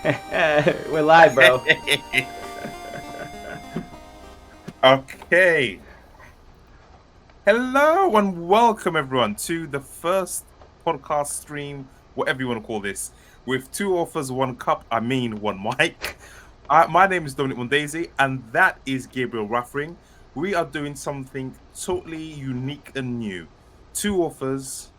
We're live, bro. Okay. Hello and welcome everyone to the first podcast stream, whatever you want to call this, with two authors, one cup, one mic. My name is Dominique Mondesir, and that is Gabriel Rathweg. We are doing something totally unique and new. Two authors,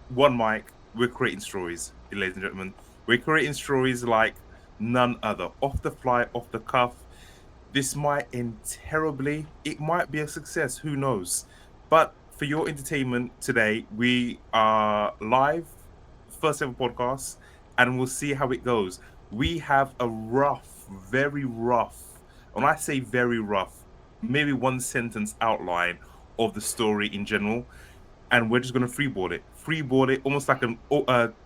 one mic. We're creating stories, ladies and gentlemen. We're creating stories like none other, off the fly, off the cuff. This might end terribly. It might be a success. Who knows? But for your entertainment today, we are live, first ever podcast, and we'll see how it goes. We have a very rough, when I say very rough, maybe one sentence outline of the story in general, and we're just going to freeboard it. Freeboard it, almost like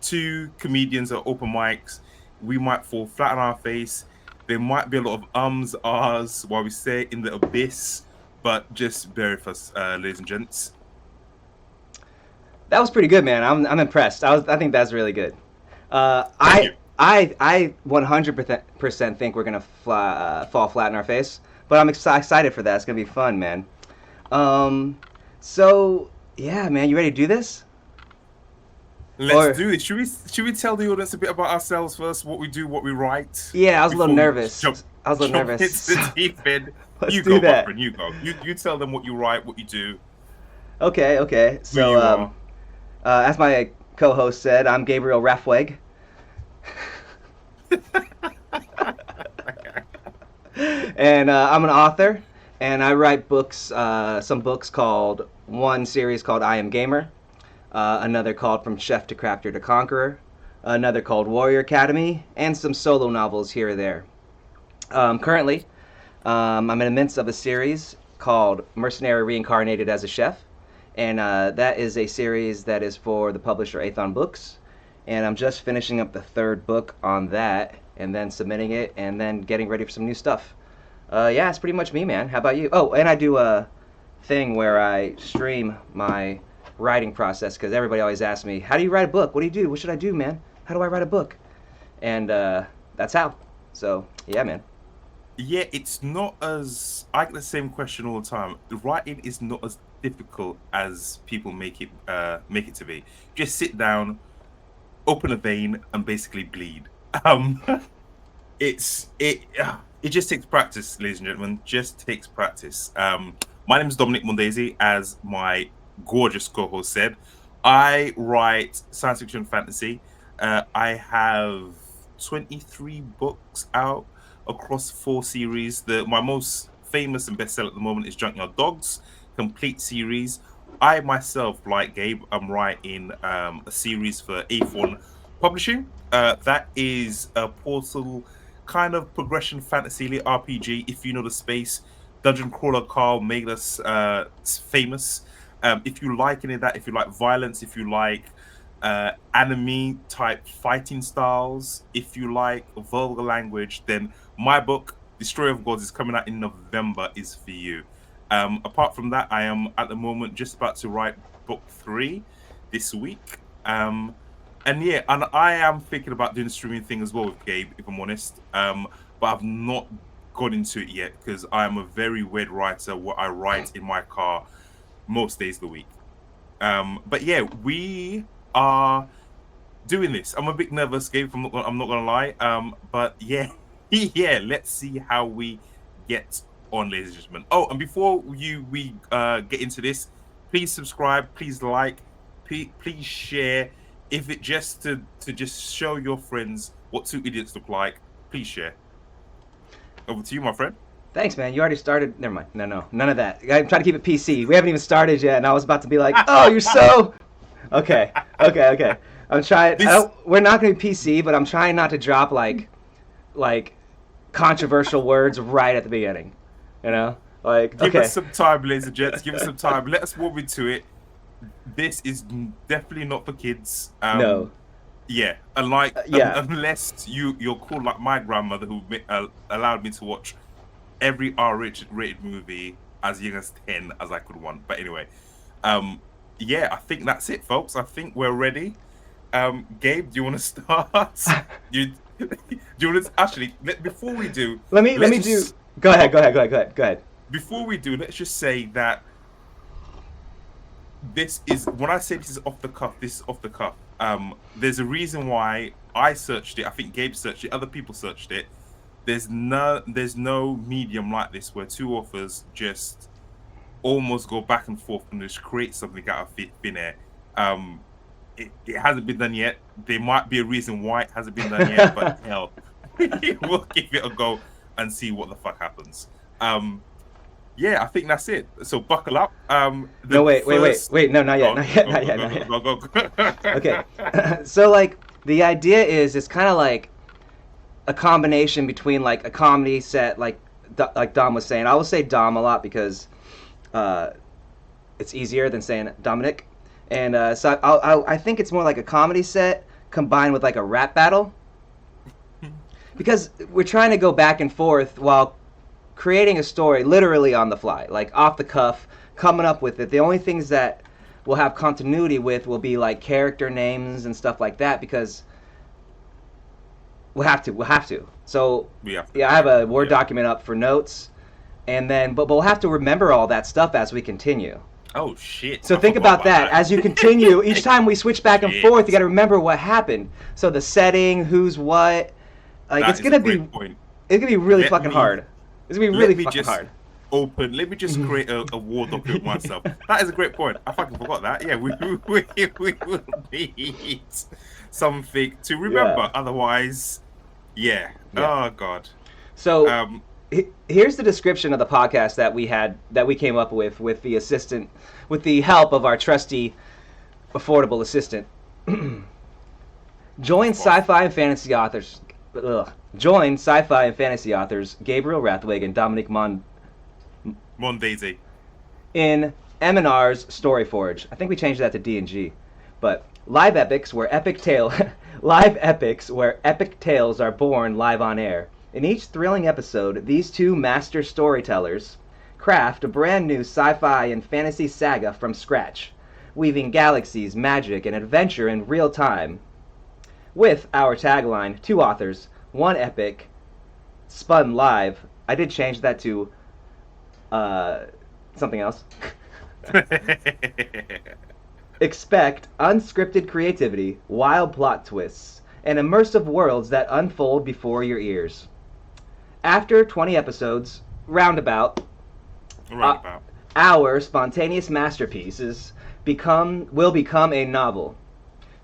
two comedians at open mics. We might fall flat on our face. There might be a lot of ums, ahs while we stay in the abyss, but just bear with us, ladies and gents. That was pretty good, man. I'm impressed. I think that's really good. Thank you. I 100% think we're gonna fall flat in our face, but I'm excited for that. It's gonna be fun, man. So yeah, man, you ready to do this? Let's do this. Should we tell the audience a bit about ourselves first? What we do, what we write. Yeah, I was a little nervous. Jump into the deep end. Let's You do go, that. Buffrin, you go. You tell them what you write, what you do. Okay. Who you are. As my co-host said, I'm Gabriel Rathweg. And I'm an author, and I write books. Some books called one series called I Am Gamer, another called From Chef to Crafter to Conqueror, another called Warrior Academy, and some solo novels here or there. Currently, I'm in the midst of a series called Mercenary Reincarnated as a Chef, and that is a series that is for the publisher Athon Books, and I'm just finishing up the third book on that, and then submitting it, and then getting ready for some new stuff. Yeah, it's pretty much me, man. How about you? Oh, and I do a thing where I stream my writing process, because everybody always asks me, how do you write a book? What do you do? What should I do, man? How do I write a book? And that's how. So, yeah, man. Yeah, it's not as, I get the same question all the time. Writing is not as difficult as people make it to be. Just sit down, open a vein, and basically bleed. It just takes practice, ladies and gentlemen. Just takes practice. My name is Dominique Mondesir, as my gorgeous co-host said. I write science fiction fantasy. I have 23 books out across 4 series. My most famous and bestseller at the moment is Junkyard Dogs, complete series. I myself, like Gabe, I'm writing a series for A1 Publishing. That is a Portal kind of progression fantasy RPG. If you know the space, Dungeon Crawler Carl made us famous. If you like any of that, if you like violence, if you like anime type fighting styles, if you like vulgar language, then my book Destroyer of Gods is coming out in November, is for you. Apart from that, I am at the moment just about to write book 3 this week. And I am thinking about doing the streaming thing as well with Gabe, if I'm honest. But I've not got into it yet, because I am a very weird writer where I write in my car most days of the week. But yeah, we are doing this. I'm a bit nervous, Gabe, I'm not gonna lie. But yeah, let's see how we get on, ladies and gentlemen. Oh, and before we get into this, please subscribe, please like, please share. If it just to just show your friends what two idiots look like, please share. Over to you, my friend. Thanks, man. You already started. Never mind. No, none of that. I'm trying to keep it PC. We haven't even started yet, and I was about to be like, "Oh, you're so." Okay. I'm trying. We're not going to be PC, but I'm trying not to drop like controversial words right at the beginning. You know, like give us some time, ladies and gents. Give us some time. Let us warm into it. This is definitely not for kids. No. Yeah, unless you're cool like my grandmother, who allowed me to watch every R-rated movie as young as 10 as I could want. But anyway, yeah, I think that's it, folks. I think we're ready. Gabe, do you want to start? Do you want to actually before we do? Let me do. Go ahead. Before we do, let's just say that this is when I say this is off the cuff. This is off the cuff. There's a reason why I searched it. I think Gabe searched it. Other people searched it. There's no medium like this where two authors just almost go back and forth and just create something out of thin air. It hasn't been done yet. There might be a reason why it hasn't been done yet, but hell, we'll give it a go and see what the fuck happens. Yeah, I think that's it. So buckle up. No, wait. No, not yet. Go. Okay. So like the idea is it's kind of like a combination between like a comedy set, like Dom was saying. I will say Dom a lot because it's easier than saying Dominic. And so I think it's more like a comedy set combined with like a rap battle. Because we're trying to go back and forth while creating a story literally on the fly, like off the cuff, coming up with it. The only things that we'll have continuity with will be like character names and stuff like that because we'll have to. So yeah, I have a Word document up for notes, and then but we'll have to remember all that stuff as we continue. Oh shit! So think about that as you continue. Each time we switch back and forth, you got to remember what happened. So the setting, who's what. Like it's gonna be really fucking hard. It's gonna be really fucking hard. Let me just create a Word document myself. That is a great point. I fucking forgot that. Yeah, we will need something to remember. Yeah. Otherwise, yeah. Oh god. So here's the description of the podcast that we came up with the help of our trusty, affordable assistant. Join sci-fi and fantasy authors. Join sci-fi and fantasy authors Gabriel Rathweg and Dominique Mondesir in M&R's StoryForge. I think we changed that to D&G. But live epics where epic tales are born live on air. In each thrilling episode, these two master storytellers craft a brand new sci-fi and fantasy saga from scratch, weaving galaxies, magic, and adventure in real time. With our tagline, 2 authors, 1 epic, Spun live. I did change that to something else. Expect unscripted creativity, wild plot twists, and immersive worlds that unfold before your ears. After 20 episodes, roundabout, our spontaneous masterpieces will become a novel.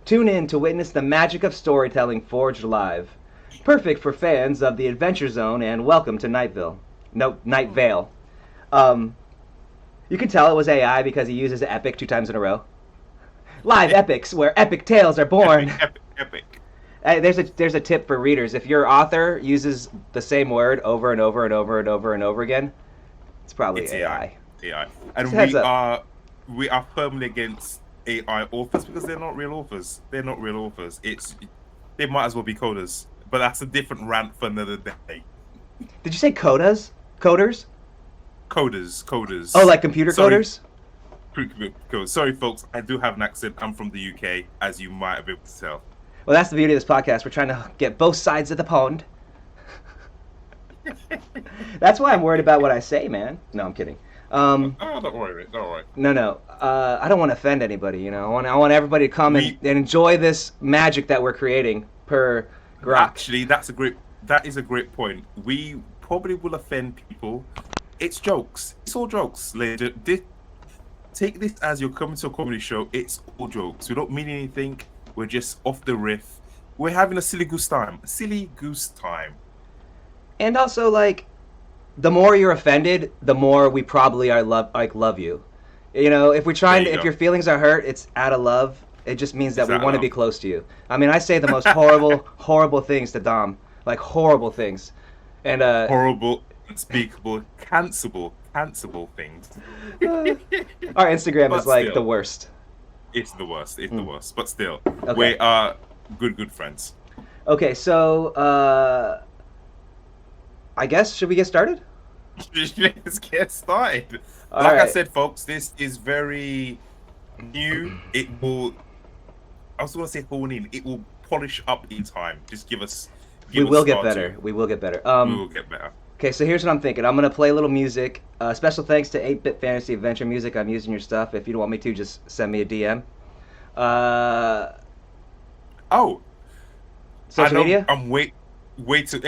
Tune in to witness the magic of storytelling forged live. Perfect for fans of the Adventure Zone and welcome to Night Vale. You can tell it was AI because he uses epic 2 times in a row. Live epics where epic tales are born. Epic. There's a tip for readers. If your author uses the same word over and over and over and over and over again, it's probably AI. And we are firmly against AI authors because they're not real authors. They might as well be coders. But that's a different rant for another day. Did you say coders? Coders? Coders. Oh, like computer coders? Sorry, folks. I do have an accent. I'm from the UK, as you might be able to tell. Well, that's the beauty of this podcast. We're trying to get both sides of the pond. That's why I'm worried about what I say, man. No, I'm kidding. Don't worry, mate. Don't worry. No. I don't want to offend anybody. You know, I want everybody to come and enjoy this magic that we're creating per grok. Actually, that is a great point. We probably will offend people. It's jokes. It's all jokes. Take this as you're coming to a comedy show. It's all jokes. We don't mean anything. We're just off the riff. We're having a silly goose time. And also, like, the more you're offended, the more we probably love you. You know, if your feelings are hurt, it's out of love. It just means that we want to be close to you. I mean, I say the most horrible things to Dom, like horrible things, and horrible, unspeakable, cancelable things. Our Instagram is like the worst. It's the worst. It's the worst. But still, we are good friends. Okay, so I guess should we get started? Let's get started. All right. I said, folks, this is very new. It will I was gonna say hone in. It will polish up in time. Just give us. We Give us will get star better. two. We will get better. We will get better. Okay, so here's what I'm thinking. I'm gonna play a little music. Special thanks to 8-Bit Fantasy Adventure Music. I'm using your stuff. If you don't want me to, just send me a DM. Oh, Social media? I'm way too.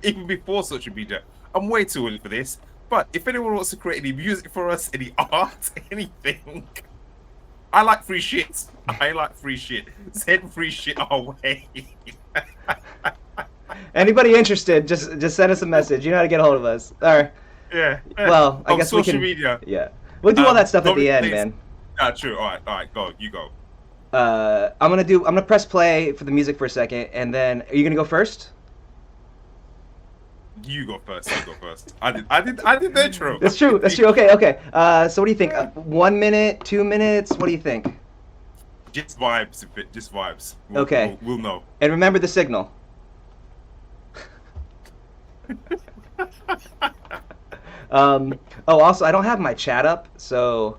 Even before social media, I'm way too early for this. But if anyone wants to create any music for us, any art, anything, I like free shit. I like free shit. Send free shit our way. Anybody interested? Just send us a message. You know how to get a hold of us. All right. Yeah. Well, I guess we social can. media. Yeah, we'll do all that stuff at the end, please. man. True. All right. Go. You go. I'm gonna press play for the music for a second, and then are you gonna go first? You go first. I did the intro. That's true. Okay. So what do you think? 1 minute, 2 minutes? What do you think? Just vibes. Just vibes. Okay. We'll know. And remember the signal. Also, I don't have my chat up, so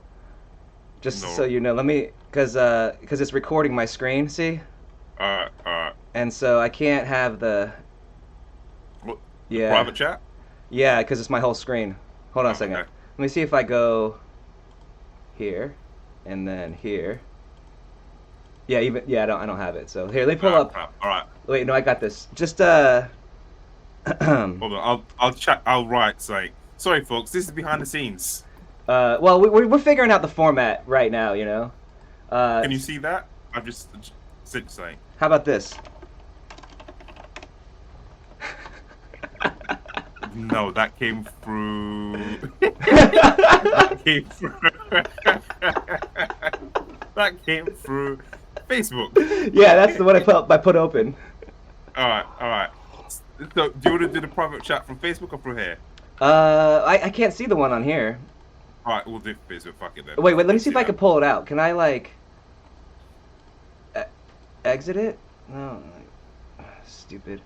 just so you know, let me, because it's recording my screen. See? All right. And so I can't have the. Yeah. Private chat? Yeah, because it's my whole screen. Hold on a second. Okay. Let me see if I go here, and then here. Yeah, I don't have it. So here, let me pull up. All right. Wait, no, I got this. Just Hold on. I'll chat. I'll write. Sorry, folks. This is behind the scenes. Well, we're figuring out the format right now. You know. Can you see that? I've just said something. How about this? No, that came through. That came through Facebook. Yeah, that's the one I put open. All right. So, do you want to do the private chat from Facebook or from here? I can't see the one on here. All right, we'll do Facebook. Fuck it then. Wait. Let me see if I can pull it out. Can I like exit it? No. Stupid.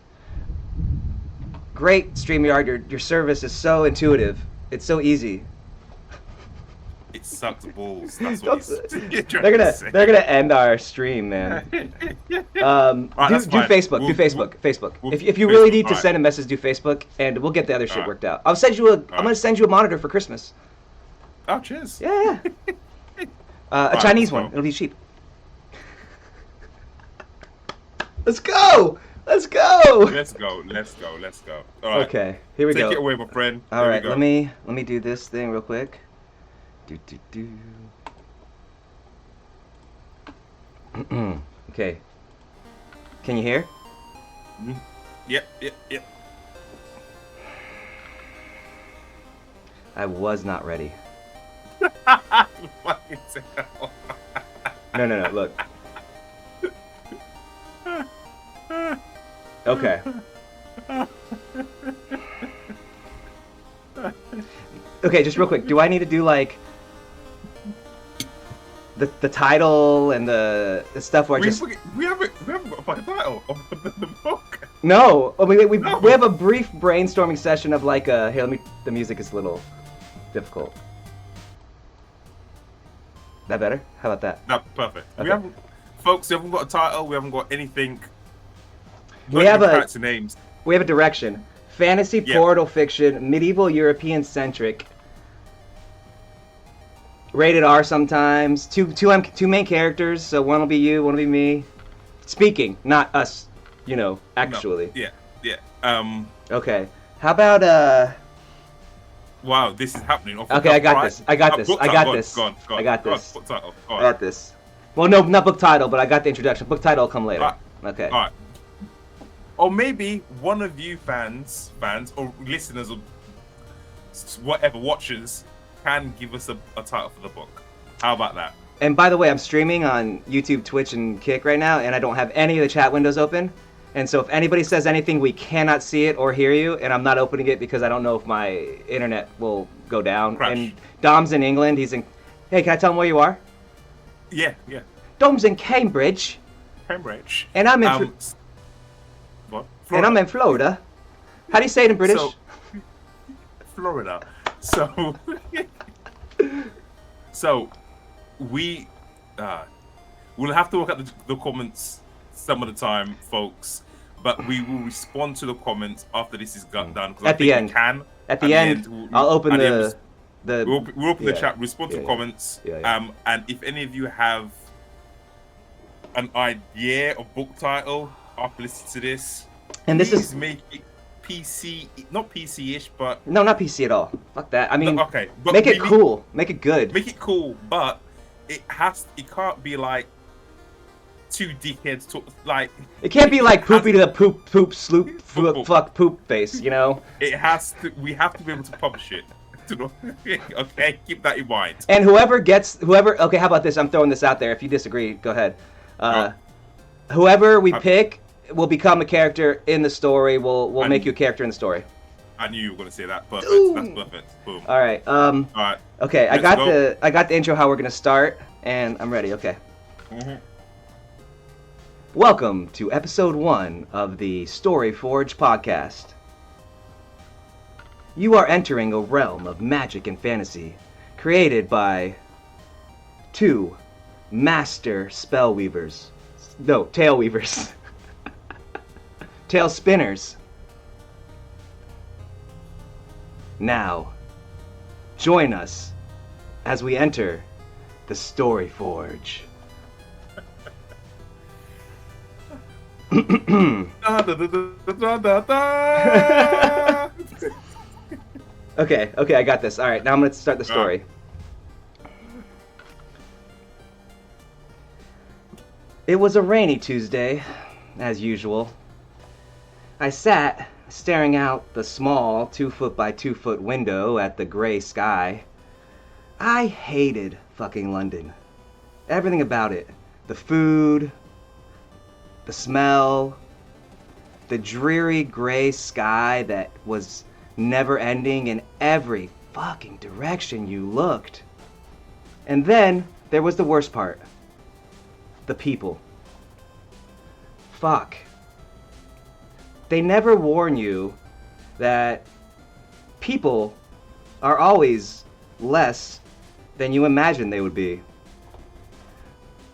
Great, StreamYard. Your service is so intuitive. It's so easy. It sucks balls. That's what they're gonna end our stream, man. Do Facebook. Do Facebook. If you really need to send a message, do Facebook, and we'll get the other shit worked out. I'm gonna send you a monitor for Christmas. Oh, cheers. Yeah. A Chinese one. It'll be cheap. Let's go. Let's go. All right. Okay, here we go. Take it away, my friend. All right, let me do this thing real quick. Okay. Can you hear? Yep. I was not ready. Fucking hell. No. Look. Okay. Okay, just real quick. Do I need to do like the title and the stuff where we haven't got a title of the book. No. I mean, we have a brief brainstorming session of like here. The music is a little difficult. That better? How about that? No, perfect. Okay. Folks, we haven't got a title. We haven't got anything. We have character names. We have a direction. Fantasy, portal fiction, medieval European centric. Rated R sometimes. Two main characters, so one will be you, one will be me. Speaking, not us, actually. No. Yeah. Okay. How about Wow, this is happening. Okay, I got this. I got this. Go on. I got this. Book title. I got this. Well, no, not book title, but I got the introduction. Book title will come later. Okay. All right. Or maybe one of you fans or listeners or whatever watchers can give us a title for the book. How about that? And by the way, I'm streaming on YouTube, Twitch, and Kick right now, and I don't have any of the chat windows open. And so if anybody says anything, we cannot see it or hear you, and I'm not opening it because I don't know if my internet will go down. Crash. And Dom's in England. He's in... Hey, can I tell him where you are? Yeah. Dom's in Cambridge. And I'm in... What? Florida. And I'm in Florida. How do you say it in British? Florida. So we We'll have to look at the comments some of the time, folks. But we will respond to the comments after this is done. Because At the end. We can. At the end, I'll open the we'll open the chat, respond to comments. Yeah. And if any of you have an idea of book title after listening to this, and this is make it PC, not PC-ish, but no, not PC at all. Fuck that. I mean, okay, but make it cool, make it good, make it cool, but it can't be like two dickheads talk, like it can't be like poopy to the poop sloop fuck poop face, you know. It has to. We have to be able to publish it. Okay, keep that in mind. And whoever. Okay, how about this? I'm throwing this out there. If you disagree, go ahead. Whoever we pick will become a character in the story. We'll make you a character in the story. I knew you were gonna say that. Perfect. Ooh. That's perfect. Boom. All right. All right. Okay, I got the intro how we're gonna start, and I'm ready. Okay. Mm-hmm. Welcome to episode 1 of the StoryForge podcast. You are entering a realm of magic and fantasy, created by 2 master spellweavers. No, tail weavers. Tail spinners. Now, join us as we enter the StoryForge. Okay, I got this. All right, now I'm going to start the story. It was a rainy Tuesday, as usual. I sat staring out the small 2-foot by 2-foot window at the gray sky. I hated fucking London. Everything about it. The food, the smell, the dreary gray sky that was never ending in every fucking direction you looked. And then there was the worst part. The people. Fuck. They never warn you that people are always less than you imagine they would be.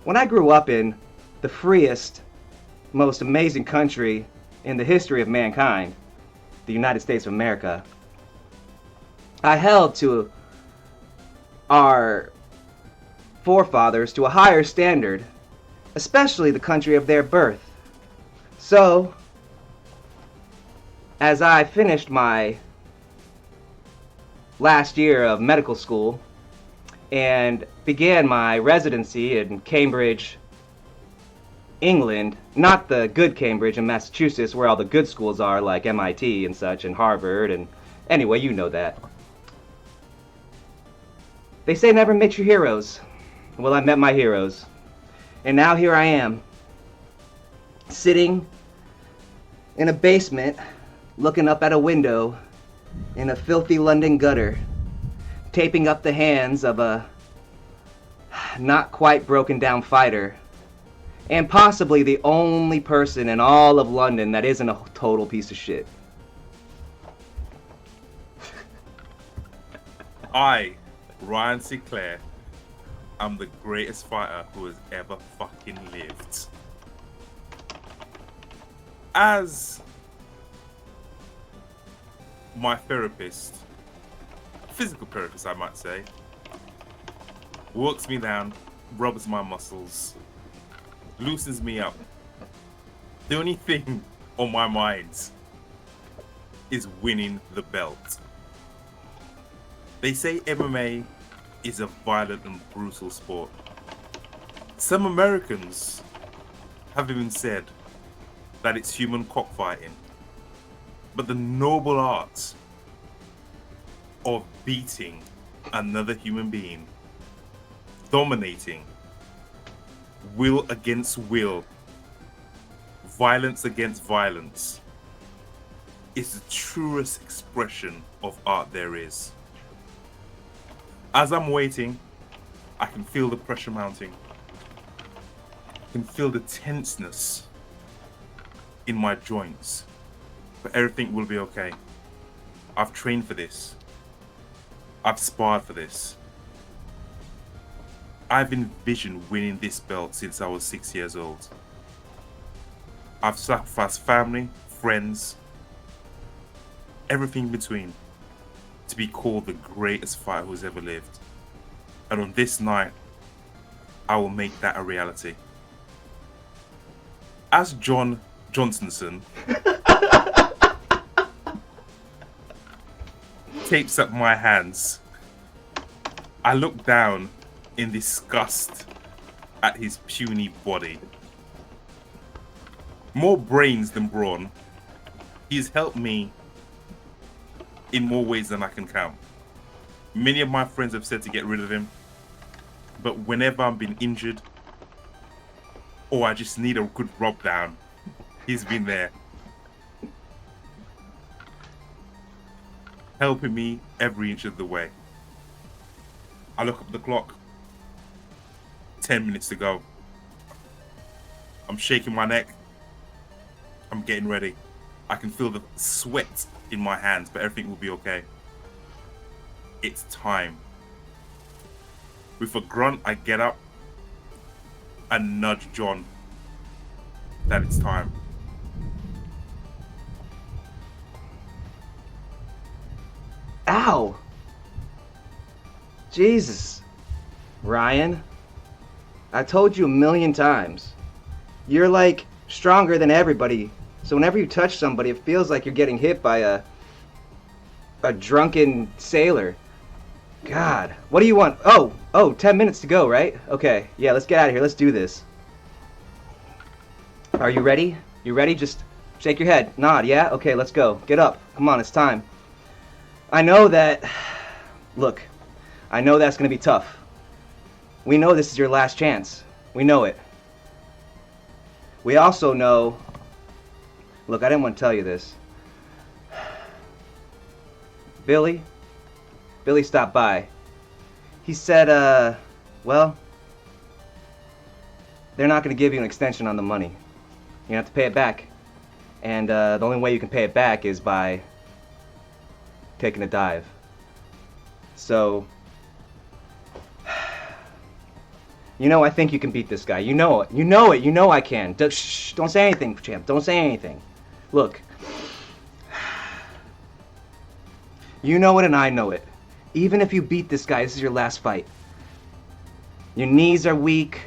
When I grew up in the freest, most amazing country in the history of mankind, the United States of America, I held to our forefathers to a higher standard, especially the country of their birth. So, as I finished my last year of medical school and began my residency in Cambridge, England, not the good Cambridge in Massachusetts where all the good schools are like MIT and such and Harvard, and anyway, you know that. They say never meet your heroes. Well, I met my heroes. And now here I am, sitting in a basement, looking up at a window in a filthy London gutter, taping up the hands of a not quite broken down fighter, and possibly the only person in all of London that isn't a total piece of shit. I, Ryan Sinclair, am the greatest fighter who has ever fucking lived. As my therapist, physical therapist I might say, works me down, rubs my muscles, loosens me up. The only thing on my mind is winning the belt. They say MMA is a violent and brutal sport. Some Americans have even said that it's human cockfighting. But the noble art of beating another human being, dominating, will against will, violence against violence, is the truest expression of art there is. As I'm waiting, I can feel the pressure mounting. I can feel the tenseness in my joints. But everything will be okay. I've trained for this. I've sparred for this. I've envisioned winning this belt since I was 6 years old. I've sacrificed family, friends, everything in between to be called the greatest fighter who's ever lived. And on this night, I will make that a reality. As John Johnsonson tapes up my hands, I look down in disgust at his puny body. More brains than brawn, he's helped me in more ways than I can count. Many of my friends have said to get rid of him, but whenever I'm been injured or I just need a good rub down, he's been there, helping me every inch of the way. I look up at the clock, 10 minutes to go. I'm shaking my neck. I'm getting ready. I can feel the sweat in my hands, but everything will be okay. It's time. With a grunt, I get up and nudge John that it's time. Ow! Jesus. Ryan, I told you a million times. You're like stronger than everybody. So whenever you touch somebody, it feels like you're getting hit by a drunken sailor. God, what do you want? Oh, 10 minutes to go, right? Okay, yeah, let's get out of here. Let's do this. Are you ready? You ready? Just shake your head. Nod, yeah? Okay, let's go. Get up. Come on, it's time. I know that... Look, I know that's going to be tough. We know this is your last chance. We know it. We also know... Look, I didn't want to tell you this. Billy stopped by. He said, well, they're not going to give you an extension on the money. You have to pay it back. And the only way you can pay it back is by taking a dive. So, you know, I think you can beat this guy. You know it. You know it. You know I can. Shh, don't say anything, champ. Don't say anything. Look. You know it and I know it. Even if you beat this guy, this is your last fight. Your knees are weak.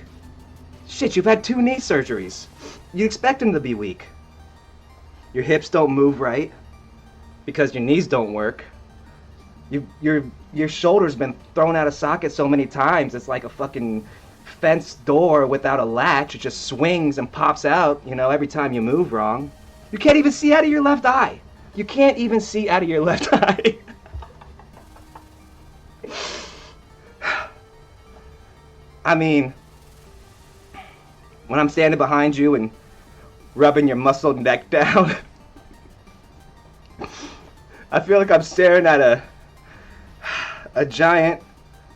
Shit, you've had 2 knee surgeries. You expect them to be weak. Your hips don't move right because your knees don't work. Your shoulder's been thrown out of socket so many times, it's like a fucking fence door without a latch. It just swings and pops out, you know, every time you move wrong. You can't even see out of your left eye. You can't even see out of your left eye. I mean, when I'm standing behind you and rubbing your muscled neck down, I feel like I'm staring at a giant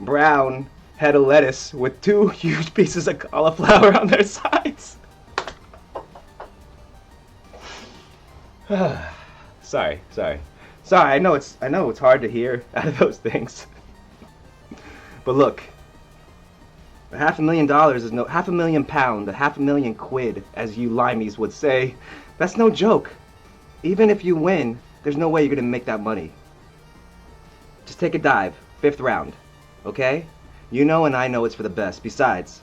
brown head of lettuce with 2 huge pieces of cauliflower on their sides. Sorry. I know it's hard to hear out of those things. But look, $500,000 is no £500,000, £500,000 as you limeys would say. That's no joke. Even if you win, there's no way you're gonna make that money. Just take a dive, 5th round, okay? You know and I know it's for the best. Besides,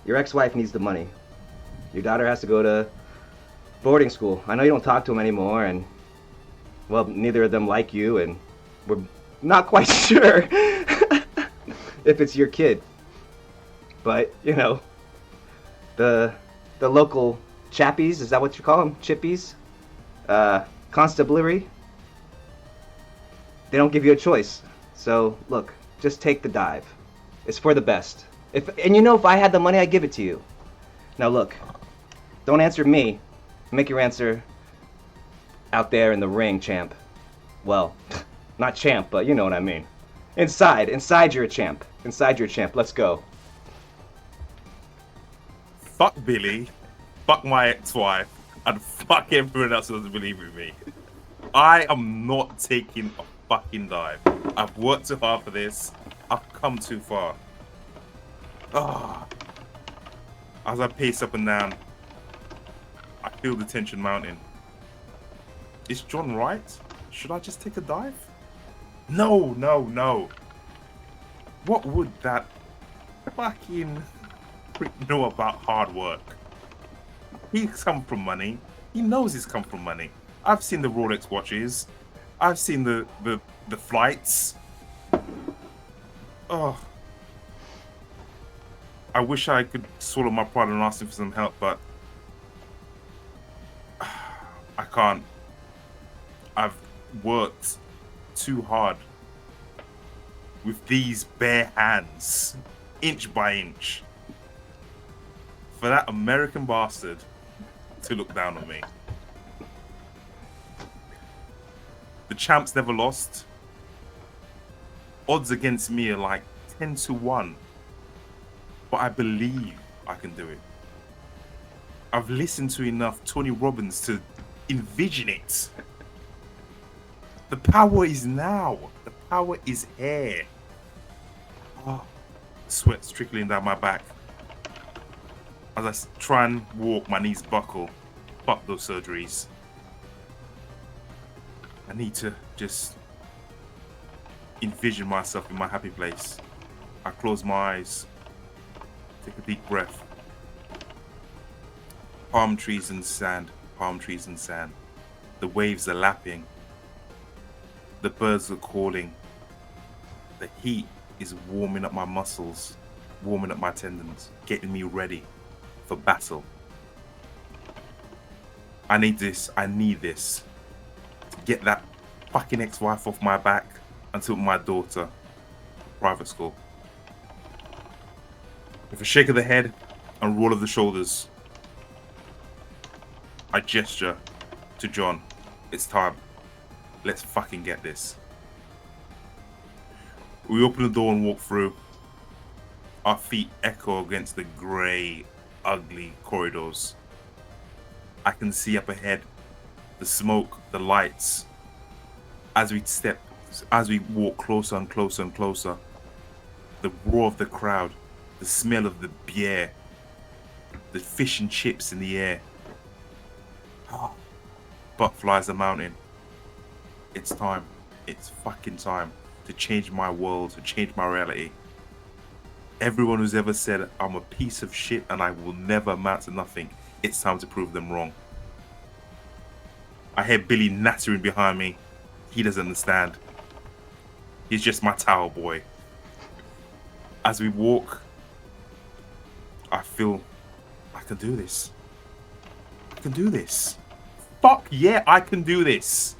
your ex-wife needs the money. Your daughter has to go to boarding school. I know you don't talk to them anymore, and well, neither of them like you, and we're not quite sure if it's your kid. But, you know, the local chappies, is that what you call them? Chippies? Constabulary? They don't give you a choice. So, look, just take the dive. It's for the best. And you know, if I had the money, I'd give it to you. Now look, don't answer me. Make your answer out there in the ring, champ. Well, not champ, but you know what I mean. Inside you're a champ. Inside you're a champ. Let's go. Fuck Billy, fuck my ex-wife, and fuck everyone else who doesn't believe in me. I am not taking a fucking dive. I've worked too hard for this. I've come too far. Ah. As I pace up and down, I feel the tension mounting. Is John right? Should I just take a dive? No, no, no. What would that fucking prick know about hard work? He's come from money. He knows he's come from money. I've seen the Rolex watches. I've seen the flights. Oh. I wish I could swallow my pride and ask him for some help, but I can't. I've worked too hard with these bare hands, inch by inch, for that American bastard to look down on me. The champs never lost. Odds against me are like 10 to 1. But I believe I can do it. I've listened to enough Tony Robbins to envision it. The power is now. The power is here. Oh, sweat's trickling down my back. As I try and walk, my knees buckle. Fuck those surgeries. I need to just envision myself in my happy place. I close my eyes. Take a deep breath. Palm trees and sand, palm trees and sand. The waves are lapping. The birds are calling. The heat is warming up my muscles, warming up my tendons, getting me ready for battle. I need this. I need this to get that fucking ex-wife off my back and took my daughter to private school. With a shake of the head and roll of the shoulders, I gesture to John. It's time. Let's fucking get this. We open the door and walk through. Our feet echo against the grey, ugly corridors. I can see up ahead the smoke, the lights. As we walk closer and closer and closer, the roar of the crowd, the smell of the beer, the fish and chips in the air. Butterflies are mounting. It's time. It's fucking time to change my world, to change my reality. Everyone who's ever said I'm a piece of shit and I will never amount to nothing, it's time to prove them wrong. I hear Billy nattering behind me. He doesn't understand. He's just my towel boy. As we walk, I feel I can do this. I can do this. Fuck yeah, I can do this.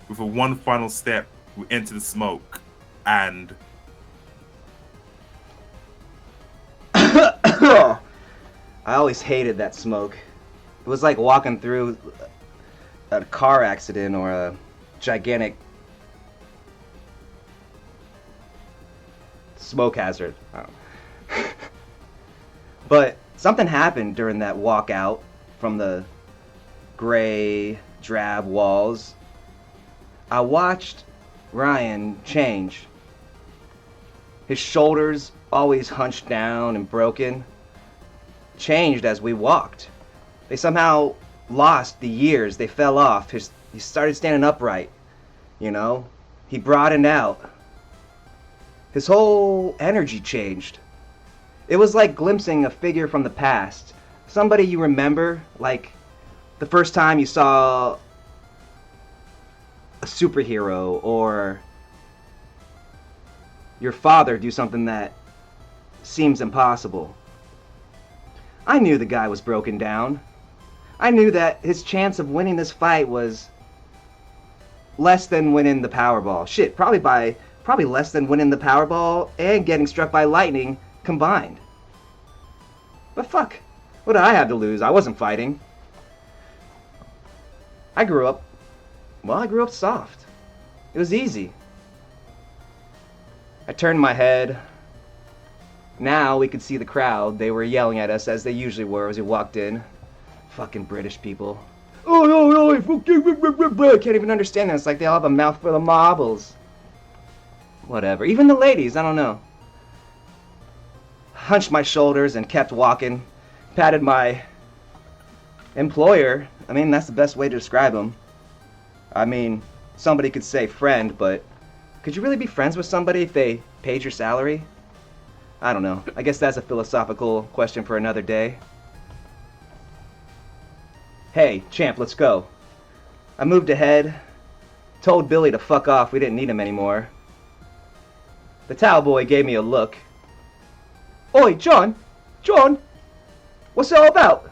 With a one final step, we enter the smoke and... I always hated that smoke. It was like walking through a car accident or a gigantic smoke hazard. I don't know. But something happened during that walk out from the gray, drab walls. I watched Ryan change. His shoulders, always hunched down and broken, changed as we walked. They somehow lost the years. They fell off. He started standing upright, you know? He broadened out. His whole energy changed. It was like glimpsing a figure from the past. Somebody you remember, like the first time you saw a superhero or your father do something that seems impossible. I knew the guy was broken down. I knew that his chance of winning this fight was less than winning the Powerball. Shit, probably less than winning the Powerball and getting struck by lightning combined. But fuck, what did I have to lose? I wasn't fighting. I grew up soft. It was easy. I turned my head. Now we could see the crowd. They were yelling at us as they usually were as we walked in. Fucking British people. I can't even understand that. It's like they all have a mouthful of marbles. whatever. Even the ladies, I don't know. Hunched my shoulders and kept walking. Patted my employer. I mean, that's the best way to describe him. I mean, somebody could say friend, but could you really be friends with somebody if they paid your salary? I don't know. I guess that's a philosophical question for another day. Hey, champ, let's go. I moved ahead, told Billy to fuck off, we didn't need him anymore. The towel boy gave me a look. Oi, John! John! What's it all about?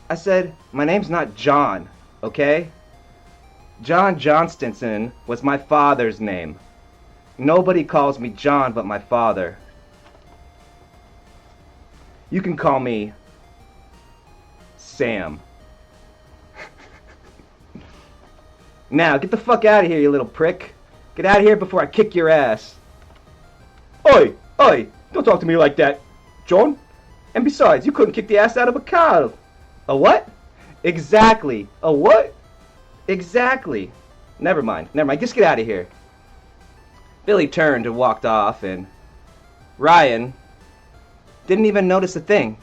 I said, my name's not John, okay? John Johnstonson was my father's name. Nobody calls me John but my father. You can call me Sam. Now, get the fuck out of here, you little prick. Get out of here before I kick your ass. Oi! Oi! Don't talk to me like that, John. And besides, you couldn't kick the ass out of a cow. A what? Exactly. A what? Exactly. Never mind. Never mind. Just get out of here. Billy turned and walked off, and Ryan didn't even notice a thing.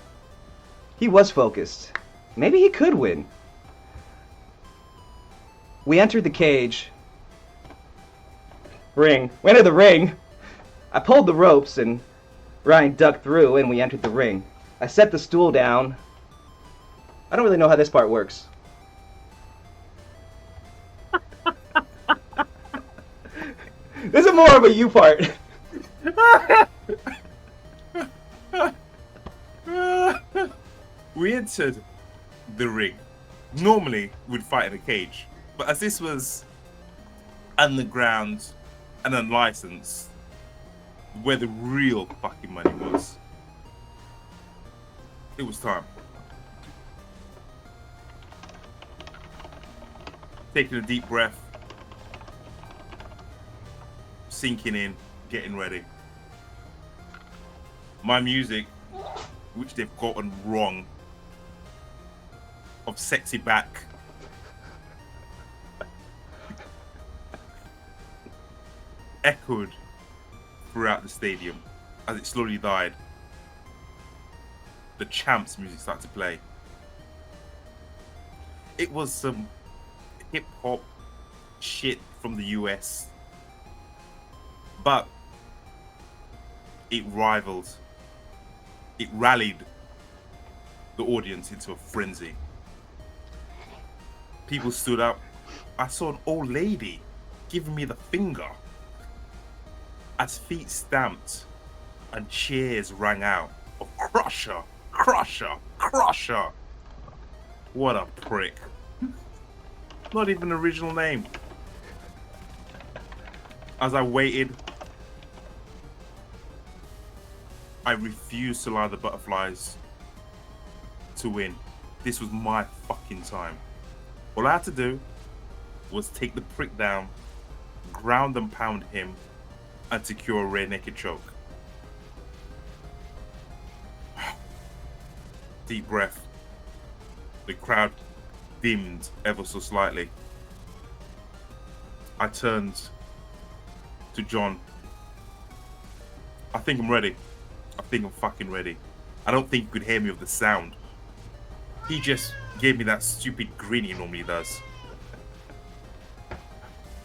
He was focused. Maybe he could win. We entered the cage. Ring. We entered the ring. I pulled the ropes, and Ryan ducked through, and we entered the ring. I set the stool down. I don't really know how this part works. This is more of a you part. We entered the ring. Normally, we'd fight in a cage. But as this was underground and unlicensed, where the real fucking money was, it was time. Taking a deep breath, sinking in, getting ready. My music, which they've gotten wrong, of Sexy Back, echoed throughout the stadium. As it slowly died, the Champs music started to play. It was some hip-hop shit from the US, but it rallied the audience into a frenzy. People stood up. I saw an old lady giving me the finger as feet stamped and cheers rang out of Crusher, Crusher, Crusher. What a prick. Not even an original name. As I waited, I refused to allow the butterflies to win. This was my fucking time. All I had to do was take the prick down, ground and pound him, and secure a rear naked choke. Deep breath. The crowd dimmed ever so slightly. I turned to John. I think I'm ready. I think I'm fucking ready. I don't think you could hear me with the sound. He just gave me that stupid grin he normally does.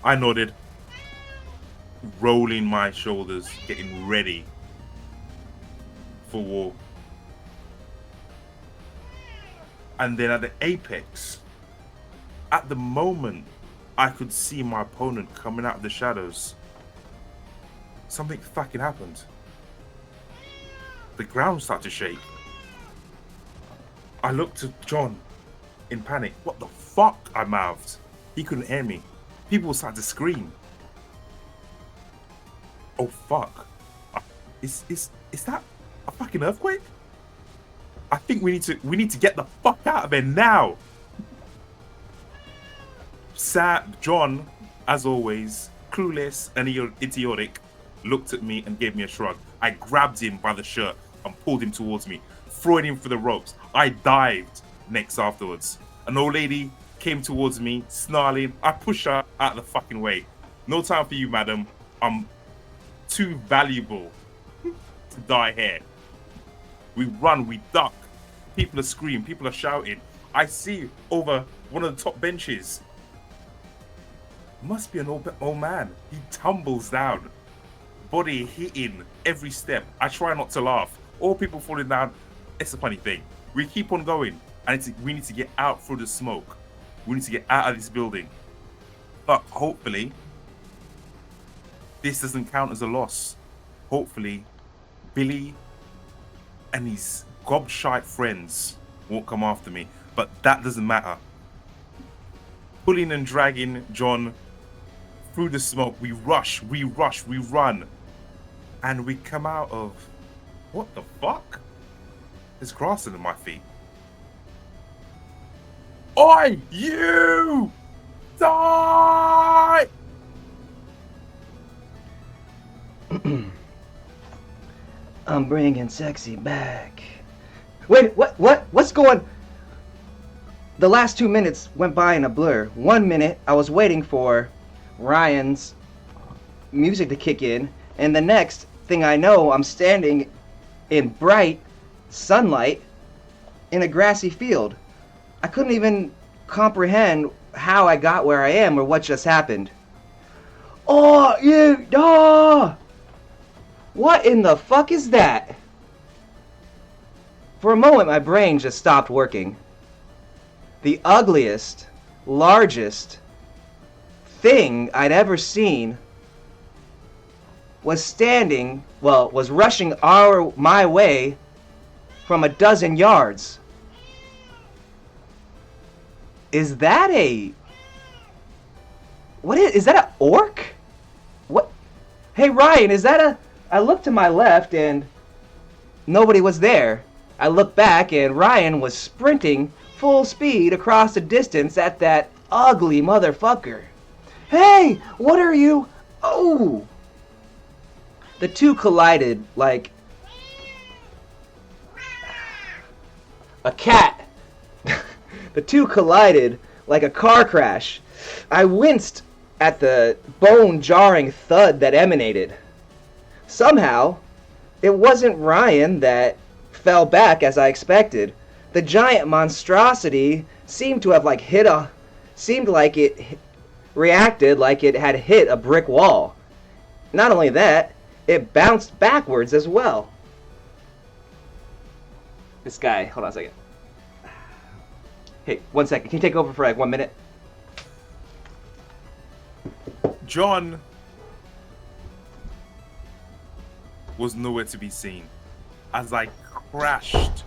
I nodded, rolling my shoulders, getting ready for war. And then at the apex, at the moment I could see my opponent coming out of the shadows, something fucking happened. The ground started to shake. I looked at John in panic. What the fuck? I mouthed. He couldn't hear me. People started to scream. Oh fuck. Is that a fucking earthquake? I think we need to get the fuck out of here now. John, as always, clueless and idiotic, looked at me and gave me a shrug. I grabbed him by the shirt and pulled him towards me, throwing him for the ropes. I dived next afterwards. An old lady came towards me, snarling. I pushed her out of the fucking way. No time for you, madam. I'm too valuable to die here. We run, we duck. People are screaming, people are shouting. I see over one of the top benches. Must be an old man. He tumbles down, body hitting every step. I try not to laugh. All people falling down. It's a funny thing. We keep on going, and we need to get out through the smoke. We need to get out of this building. But hopefully, this doesn't count as a loss. Hopefully, Billy and his gobshite friends won't come after me. But that doesn't matter. Pulling and dragging John through the smoke, we rush, we run. And we come out of... What the fuck? There's grass under my feet. Oi! You! Die! I'm bringing sexy back. Wait, what's going... The last 2 minutes went by in a blur. 1 minute, I was waiting for Ryan's music to kick in, and the next thing I know, I'm standing in bright sunlight in a grassy field. I couldn't even comprehend how I got where I am or what just happened. Oh, you... Oh! What in the fuck is that? For a moment, my brain just stopped working. The ugliest, largest thing I'd ever seen was rushing my way from a dozen yards. Is that a... Is that an orc? What? Hey Ryan, is that a... I looked to my left and nobody was there. I looked back and Ryan was sprinting full speed across the distance at that ugly motherfucker. Hey, what are you... Oh! The two collided like a cat. The two collided like a car crash. I winced at the bone-jarring thud that emanated. Somehow, it wasn't Ryan that fell back as I expected. The giant monstrosity seemed to have reacted like it had hit a brick wall. Not only that, it bounced backwards as well. This guy, hold on a second. Hey, 1 second. Can you take over for like 1 minute? John was nowhere to be seen as I crashed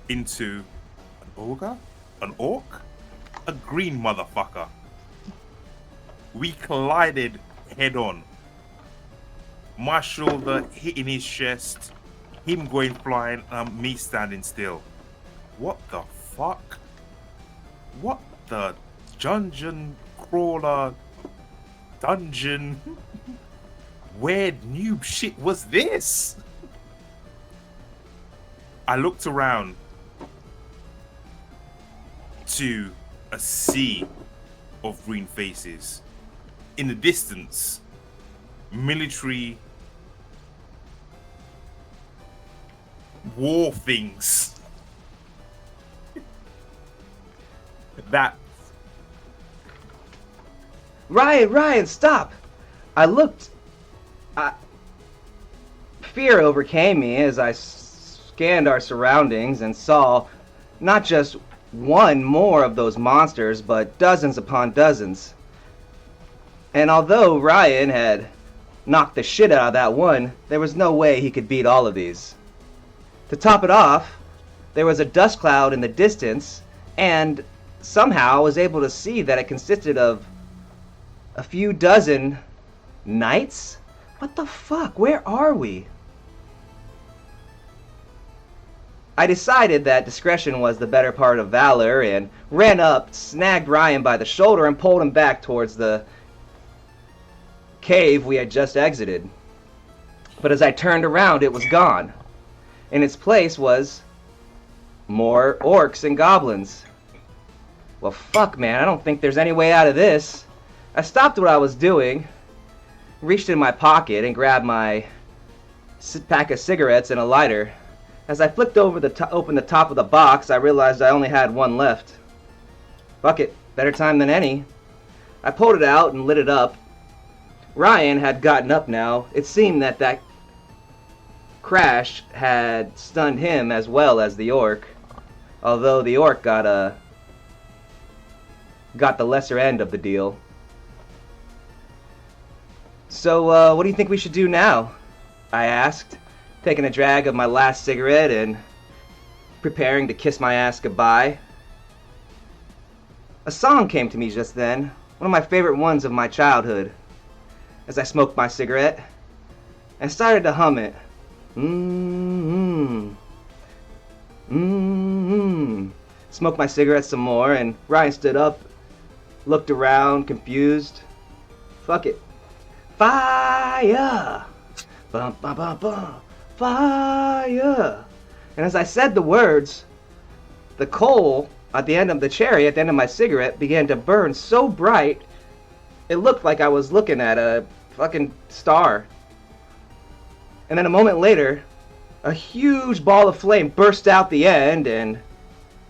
into an ogre? An orc? A green motherfucker. We collided head on. My shoulder hitting his chest, him going flying, and me standing still. What the fuck? What the dungeon crawler dungeon weird noob shit was this? I looked around to a sea of green faces. In the distance, military war things that... Ryan, stop! I looked. Fear overcame me as I scanned our surroundings and saw not just one more of those monsters, but dozens upon dozens. And although Ryan had knocked the shit out of that one, there was no way he could beat all of these. To top it off, there was a dust cloud in the distance, and somehow I was able to see that it consisted of a few dozen knights? What the fuck? Where are we? I decided that discretion was the better part of valor and ran up, snagged Ryan by the shoulder, and pulled him back towards the cave we had just exited. But as I turned around, it was gone. In its place was more orcs and goblins. Well, fuck, man, I don't think there's any way out of this. I stopped what I was doing, reached in my pocket and grabbed my pack of cigarettes and a lighter. As I flicked over open the top of the box, I realized I only had one left. Fuck it, better time than any. I pulled it out and lit it up. Ryan had gotten up now. It seemed that crash had stunned him as well as the orc, although the orc got the lesser end of the deal. So, what do you think we should do now? I asked, taking a drag of my last cigarette and preparing to kiss my ass goodbye. A song came to me just then, one of my favorite ones of my childhood. As I smoked my cigarette, and started to hum it. Smoked my cigarette some more, and Ryan stood up, looked around, confused. Fuck it. Fire! Bum, bum, bum, bum. Fire! And as I said the words, the coal at the end of the cherry, at the end of my cigarette, began to burn so bright, it looked like I was looking at a fucking star. And then a moment later, a huge ball of flame burst out the end and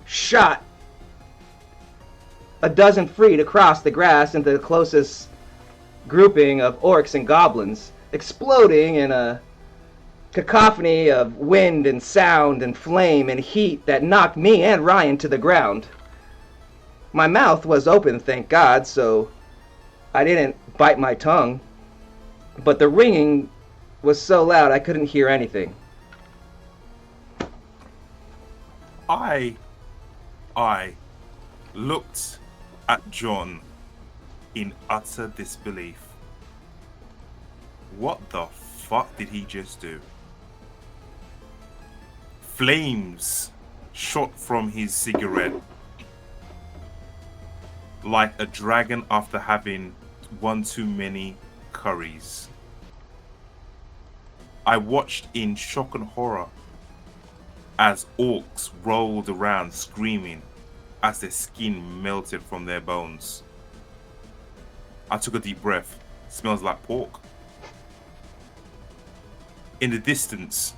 shot a dozen feet across the grass into the closest grouping of orcs and goblins, exploding in a cacophony of wind and sound and flame and heat that knocked me and Ryan to the ground. My mouth was open, thank God, so I didn't bite my tongue, but the ringing was so loud I couldn't hear anything. I looked at John in utter disbelief. What the fuck did he just do? Flames shot from his cigarette like a dragon after having one too many curries. I watched in shock and horror as orcs rolled around screaming as their skin melted from their bones. I took a deep breath. Smells like pork. In the distance,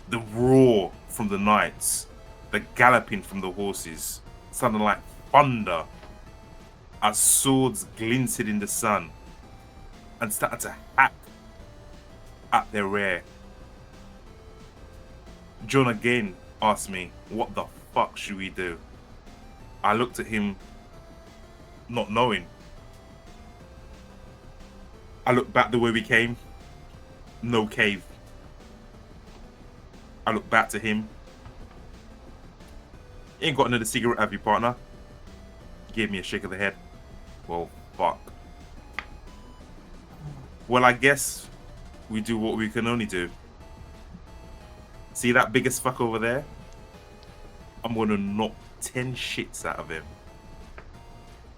the roar from the knights, the galloping from the horses, sounded like thunder as swords glinted in the sun and started to hack at their rear. John again asked me, what the fuck should we do? I looked at him, not knowing. I looked back the way we came. No cave. I looked back to him. You ain't got another cigarette, have you, partner? He gave me a shake of the head. Well, fuck. Well, I guess we do what we can only do. See that biggest fuck over there? I'm gonna knock 10 shits out of him.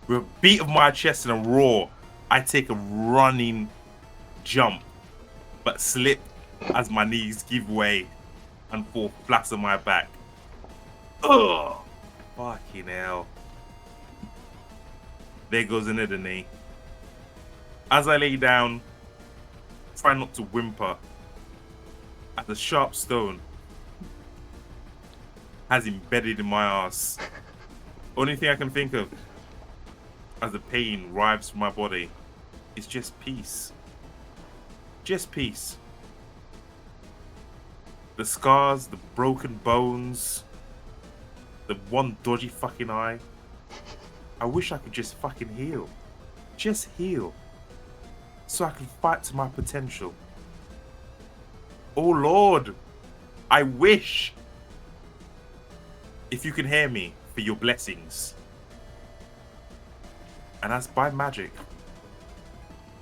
With a beat of my chest and a roar, I take a running jump, but slip as my knees give way and fall flat on my back. Ugh! Fucking hell. There goes another knee. As I lay down, try not to whimper, as the sharp stone has embedded in my ass. Only thing I can think of as the pain rives from my body is just peace. Just peace. The scars, the broken bones, the one dodgy fucking eye. I wish I could just fucking heal. Just heal. So I can fight to my potential. Oh Lord, I wish. If you can hear me, for your blessings. And as by magic,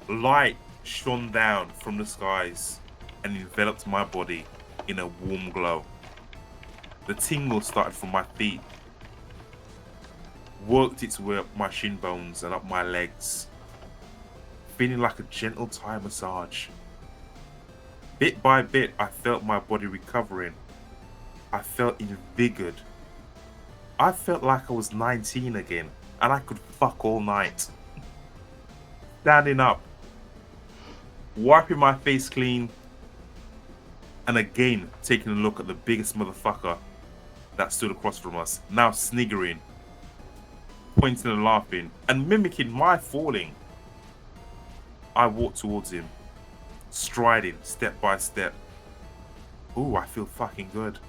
light shone down from the skies and enveloped my body in a warm glow. The tingle started from my feet, worked its way up my shin bones and up my legs, feeling like a gentle Thai massage. Bit by bit, I felt my body recovering. I felt invigorated. I felt like I was 19 again and I could fuck all night. Standing up, wiping my face clean, and again taking a look at the biggest motherfucker that stood across from us, now sniggering, pointing and laughing, and mimicking my falling. I walked towards him, striding step by step. Ooh, I feel fucking good.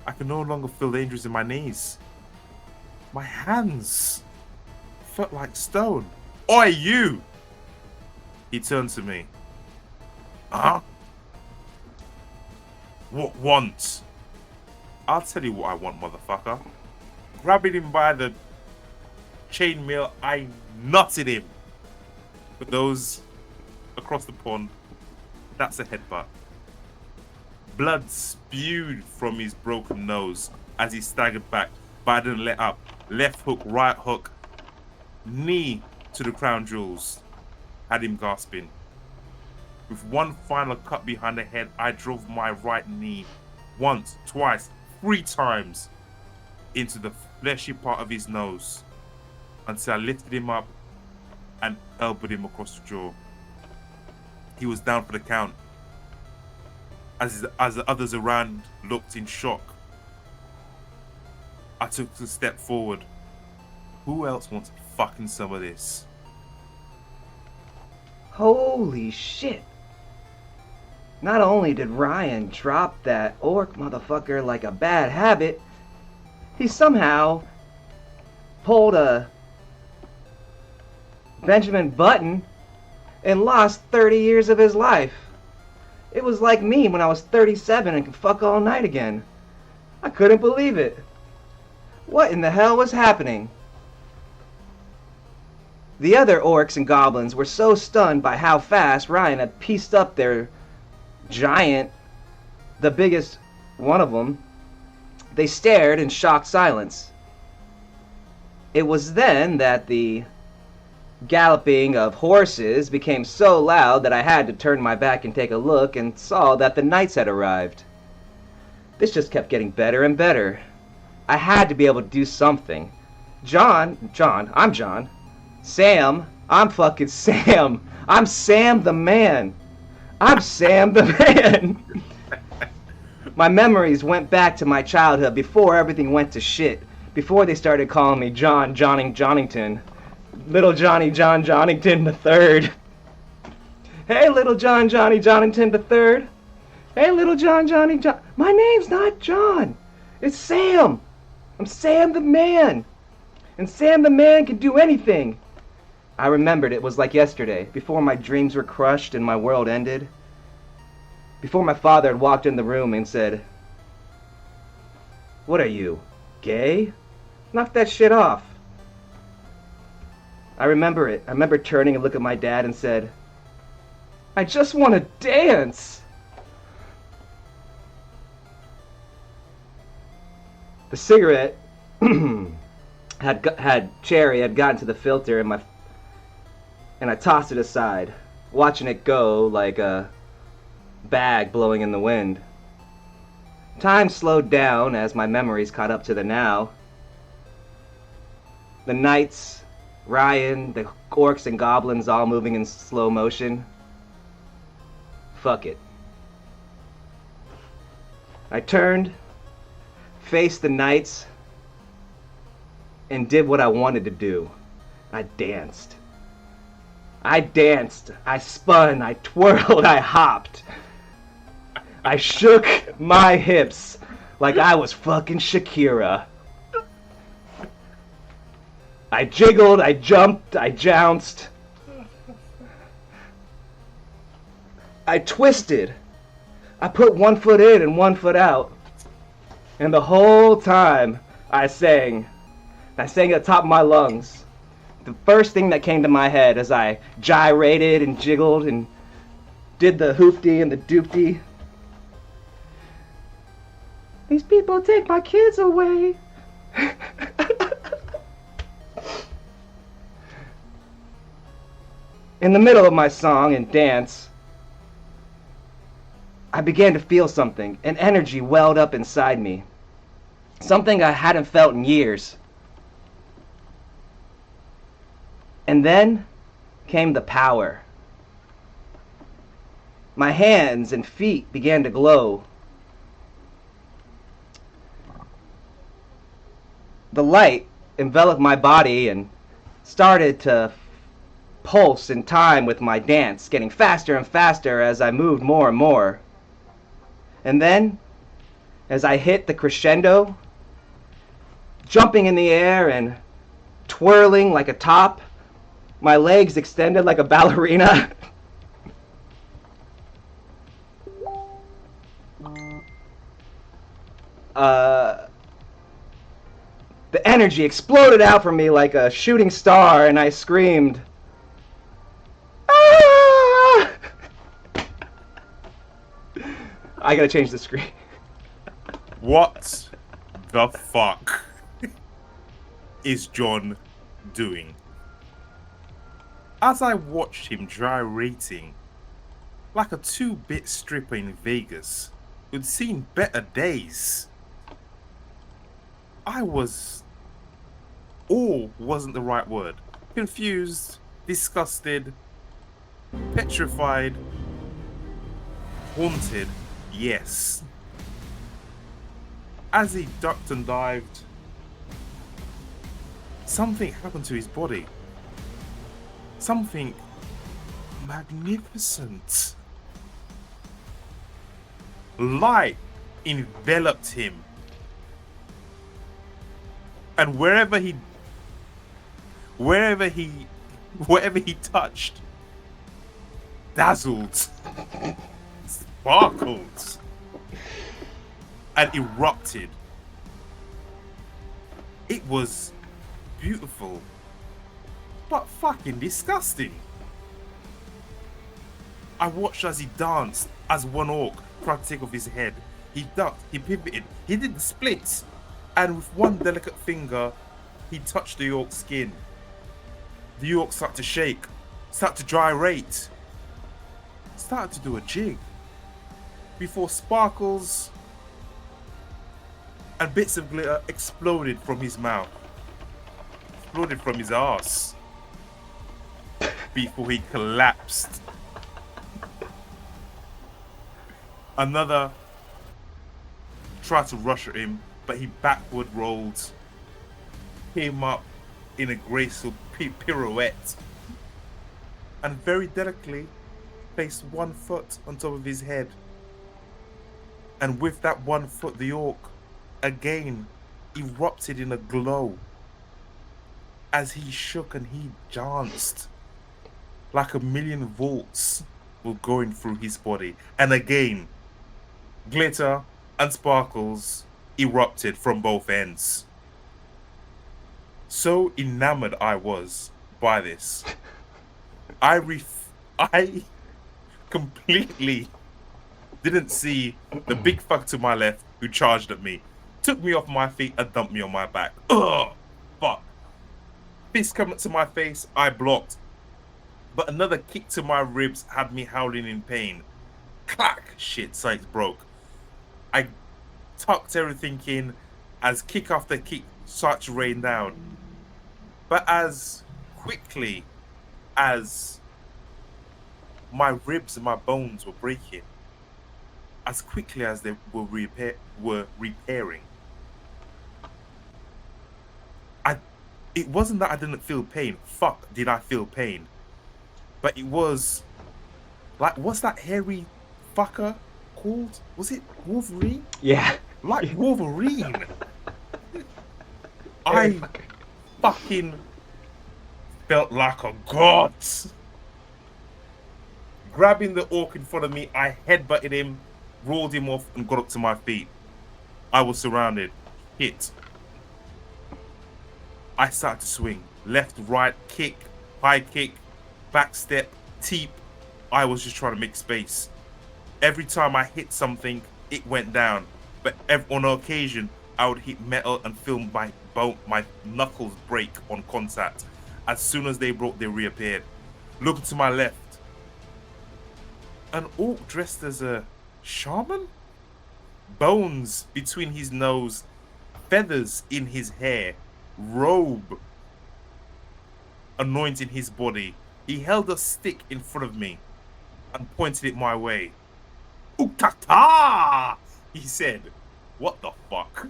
I can no longer feel the injuries in my knees. My hands felt like stone. Oi, you! He turned to me. Huh? What want? I'll tell you what I want, motherfucker. Grabbing him by the chainmail, I nutted him. For those across the pond, that's a headbutt. Blood spewed from his broken nose as he staggered back, but I didn't let up. Left hook, right hook, knee to the crown jewels, had him gasping. With one final cut behind the head, I drove my right knee once, twice, 3 times into the fleshy part of his nose until I lifted him up and elbowed him across the jaw. He was down for the count. As the others around looked in shock, I took a step forward. Who else wants fucking some of this? Holy shit. Not only did Ryan drop that orc motherfucker like a bad habit, he somehow pulled a Benjamin Button and lost 30 years of his life. It was like me when I was 37 and could fuck all night again. I couldn't believe it. What in the hell was happening? The other orcs and goblins were so stunned by how fast Ryan had pieced up their giant, the biggest one of them, they stared in shocked silence. It was then that the galloping of horses became so loud that I had to turn my back and take a look and saw that the knights had arrived. This just kept getting better and better. I had to be able to do something. I'm John. Sam, I'm fucking Sam. I'm Sam the man. I'm Sam the man. My memories went back to my childhood before everything went to shit. Before they started calling me Johnington. Little Johnny John Johnington the Third. Hey, little Johnny Johnington the Third. Hey, little Johnny John. My name's not John. It's Sam. I'm Sam the man. And Sam the man can do anything. I remembered it was like yesterday, before my dreams were crushed and my world ended. Before my father had walked in the room and said, "What are you, gay? Knock that shit off." I remember it. I remember turning and looking at my dad and said, "I just want to dance." The cigarette had cherry had gotten to the filter and I tossed it aside, watching it go like a bag blowing in the wind. Time slowed down as my memories caught up to the now. The knights, Ryan, the orcs and goblins all moving in slow motion. Fuck it. I turned, faced the knights, and did what I wanted to do. I danced. I spun, I twirled, I hopped. I shook my hips like I was fucking Shakira. I jiggled, I jumped, I jounced. I twisted. I put one foot in and one foot out. And the whole time I sang. I sang at the top of my lungs. The first thing that came to my head as I gyrated and jiggled and did the hoopty and the doopty. These people take my kids away. In the middle of my song and dance, I began to feel something. An energy welled up inside me. Something I hadn't felt in years. And then came the power. My hands and feet began to glow. The light enveloped my body and started to pulse in time with my dance, getting faster and faster as I moved more and more. And then, as I hit the crescendo, jumping in the air and twirling like a top, my legs extended like a ballerina. The energy exploded out from me like a shooting star, and I screamed, "Ah!" I gotta change the screen. What the fuck is John doing? As I watched him gyrating like a 2-bit stripper in Vegas who'd seen better days, I was... awe wasn't the right word. Confused, disgusted, petrified, haunted, yes. As he ducked and dived, something happened to his body. Something magnificent. Light enveloped him. And wherever he touched, dazzled, sparkled, and erupted. It was beautiful, but fucking disgusting. I watched as he danced, as one orc tried to take off his head. He ducked, he pivoted, he did the splits, and with one delicate finger, he touched the orc's skin. The orc started to shake, started to gyrate, started to do a jig, before sparkles and bits of glitter exploded from his mouth, exploded from his ass, before he collapsed. Another tried to rush at him, but he backward rolled, came up in a graceful pirouette, and very delicately placed one foot on top of his head. And with that one foot, the orc again erupted in a glow as he shook and he danced like a million volts were going through his body. And again, glitter and sparkles erupted from both ends. So enamored I was by this, I completely didn't see the big fuck to my left who charged at me, took me off my feet and dumped me on my back. Ugh, fuck. Fist coming to my face, I blocked, but another kick to my ribs had me howling in pain. Clack! Shit, sight broke. I tucked everything in as kick after kick started to rain down. But as quickly as my ribs and my bones were breaking, as quickly as they were repairing, it wasn't that I didn't feel pain. Fuck, did I feel pain? But it was like, what's that hairy fucker called? Was it Wolverine? Yeah. Like Wolverine. I fucking felt like a god. Grabbing the orc in front of me, I headbutted him, rolled him off, and got up to my feet. I was surrounded. Hit. I started to swing. Left, right, kick, high kick, back step, teep. I was just trying to make space. Every time I hit something, it went down. But on occasion, I would hit metal and feel my knuckles break on contact. As soon as they broke, they reappeared. Looking to my left, an orc dressed as a shaman? Bones between his nose, feathers in his hair, robe anointing his body. He held a stick in front of me. and pointed it my way. "Ukata!" he said. "What the fuck?"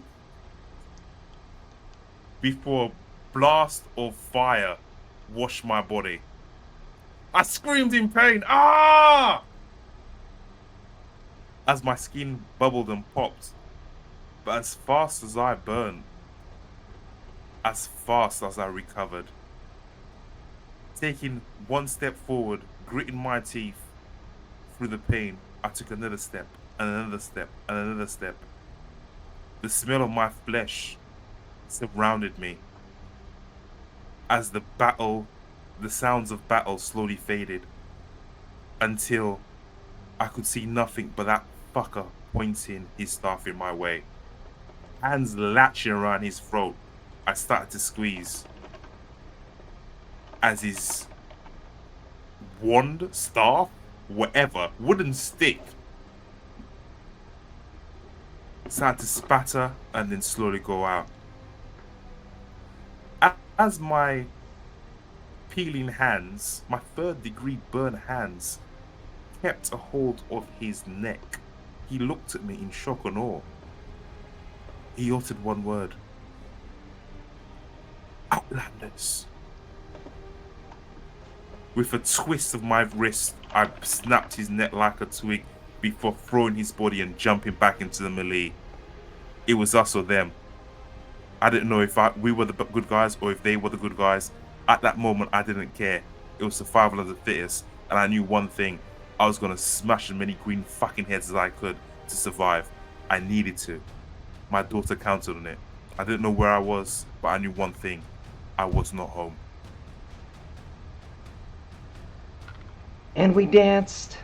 Before a blast of fire washed my body. I screamed in pain, "Ah!" as my skin bubbled and popped. But as fast as I burned, as fast as I recovered. Taking one step forward, gritting my teeth through the pain, I took another step, and another step, and another step. The smell of my flesh surrounded me as the sounds of battle slowly faded until I could see nothing but that fucker pointing his staff in my way. Hands latching around his throat, I started to squeeze as his wand, staff, whatever, wooden stick started to spatter and then slowly go out. As my peeling hands, my third-degree burn hands, kept a hold of his neck, he looked at me in shock and awe. He uttered one word. "Outlanders." With a twist of my wrist, I snapped his neck like a twig before throwing his body and jumping back into the melee. It was us or them. I didn't know if we were the good guys or if they were the good guys. At that moment, I didn't care. It was survival of the fittest, and I knew one thing. I was going to smash as many green fucking heads as I could to survive. I needed to. My daughter counted on it. I didn't know where I was, but I knew one thing. I was not home. And we danced,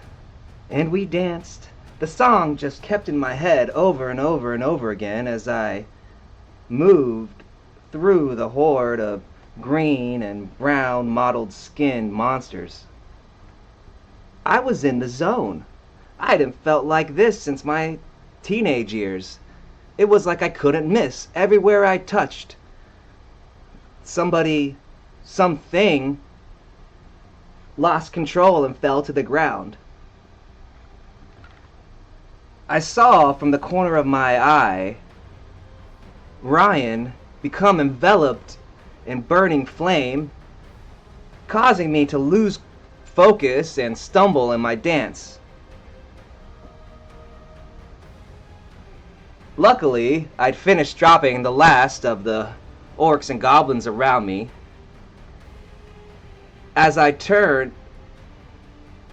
and we danced. The song just kept in my head over and over and over again as I moved through the horde of green and brown mottled skinned monsters. I was in the zone. I hadn't felt like this since my teenage years. It was like I couldn't miss. Everywhere I touched, something lost control and fell to the ground. I saw from the corner of my eye Ryan become enveloped in burning flame, causing me to lose focus and stumble in my dance. Luckily, I'd finished dropping the last of the orcs and goblins around me as I turned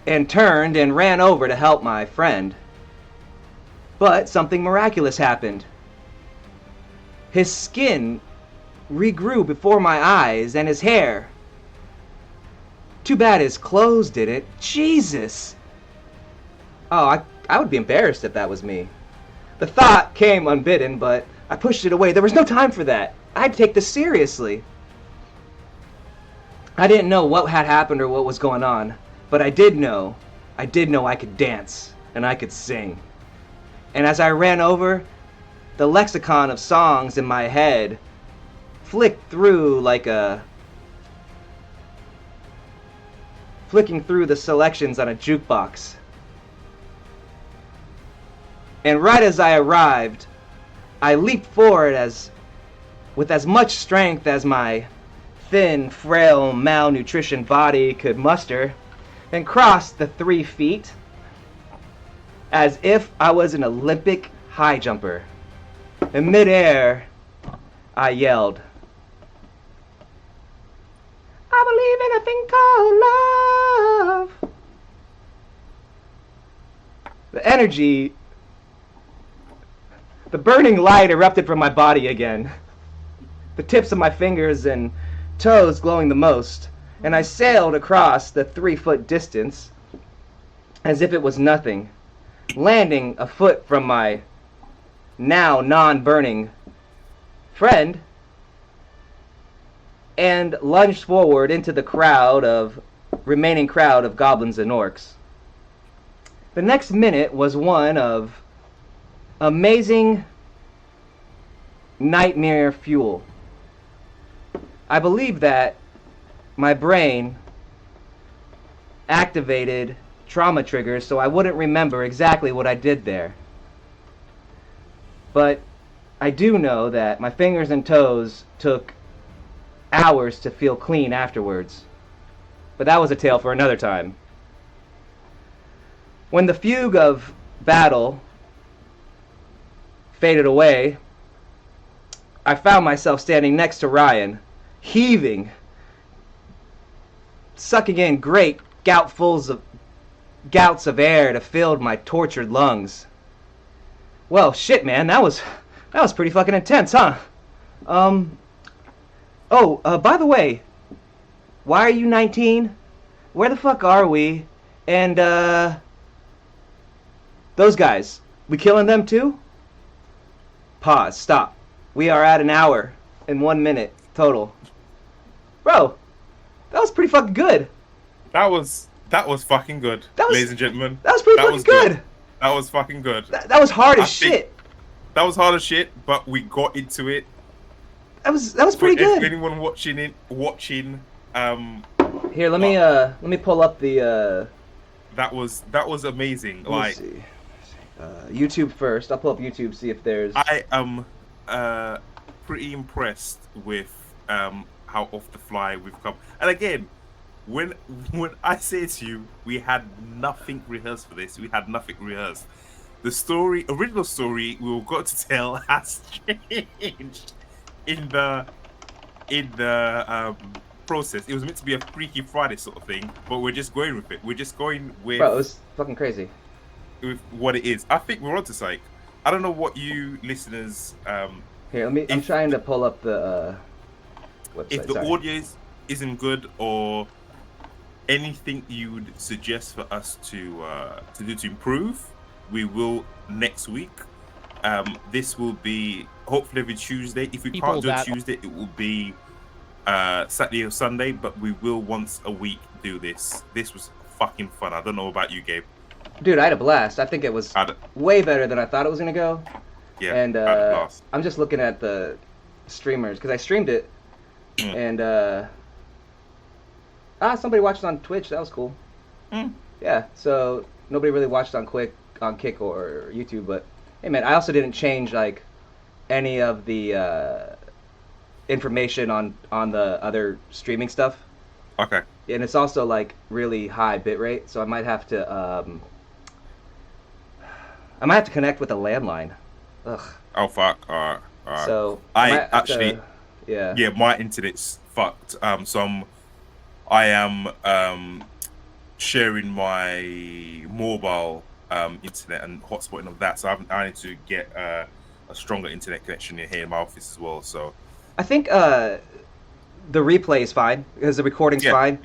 and ran over to help my friend. But something miraculous happened. His skin regrew before my eyes, and his hair. Too bad his clothes didn't. Jesus! Oh, I would be embarrassed if that was me. The thought came unbidden, but I pushed it away. There was no time for that. I had to take this seriously. I didn't know what had happened or what was going on, but I did know I could dance and I could sing. And as I ran over, the lexicon of songs in my head flicking through the selections on a jukebox. And right as I arrived, I leaped forward with as much strength as my thin, frail, malnutrition body could muster, and crossed the 3 feet as if I was an Olympic high jumper. In midair, I yelled, "I believe in a thing called love." The energy, the burning light erupted from my body again, the tips of my fingers and toes glowing the most, and I sailed across the 3-foot distance as if it was nothing, landing a foot from my now non-burning friend, and lunged forward into the remaining crowd of goblins and orcs. The next minute was one of amazing nightmare fuel. I believe that my brain activated trauma triggers, so I wouldn't remember exactly what I did there. But I do know that my fingers and toes took hours to feel clean afterwards. But that was a tale for another time. When the fugue of battle faded away, I found myself standing next to Ryan, heaving, sucking in great gouts of air to fill my tortured lungs. Well, shit, man, that was pretty fucking intense, huh? By the way, why are you 19? Where the fuck are we? And, those guys, we killing them too? Pause, stop. We are at an hour and 1 minute total. Bro, that was pretty fucking good. That was fucking good, ladies and gentlemen. That was pretty fucking good. That was fucking good. That was hard as shit. That was hard as shit, but we got into it. That was pretty good. Anyone watching, here, let me pull up the. That was amazing. Let me see. YouTube first. I'll pull up YouTube, see if there's. I am pretty impressed with how off the fly we've come. And again, when I say to you, we had nothing rehearsed for this. We had nothing rehearsed. The original story we were going to tell has changed in the process. It was meant to be a Freaky Friday sort of thing, but we're just going with it. We're just going with. Bro, it was fucking crazy. With what it is. I think we're onto something. I don't know what you listeners. Here, I'm trying to pull up the website. If the audio isn't good or anything you would suggest for us to do to improve, we will next week. This will be hopefully every Tuesday. If we can't do it Tuesday, it will be Saturday or Sunday. But we will once a week do this. This was fucking fun. I don't know about you, Gabe. Dude, I had a blast. I think it was way better than I thought it was gonna go. Yeah. And I'm just looking at the streamers because I streamed it, and somebody watched on Twitch. That was cool. Yeah. So nobody really watched on Kick or YouTube, but hey, man, I also didn't change like any of the information on the other streaming stuff. Okay. And it's also like really high bitrate, so I might have to connect with a landline. Ugh. Oh fuck! All right. So I actually, yeah, my internet's fucked. So I am sharing my mobile internet and hotspotting of that. So I need to get a stronger internet connection in here in my office as well. So I think the replay is fine because the recording's fine.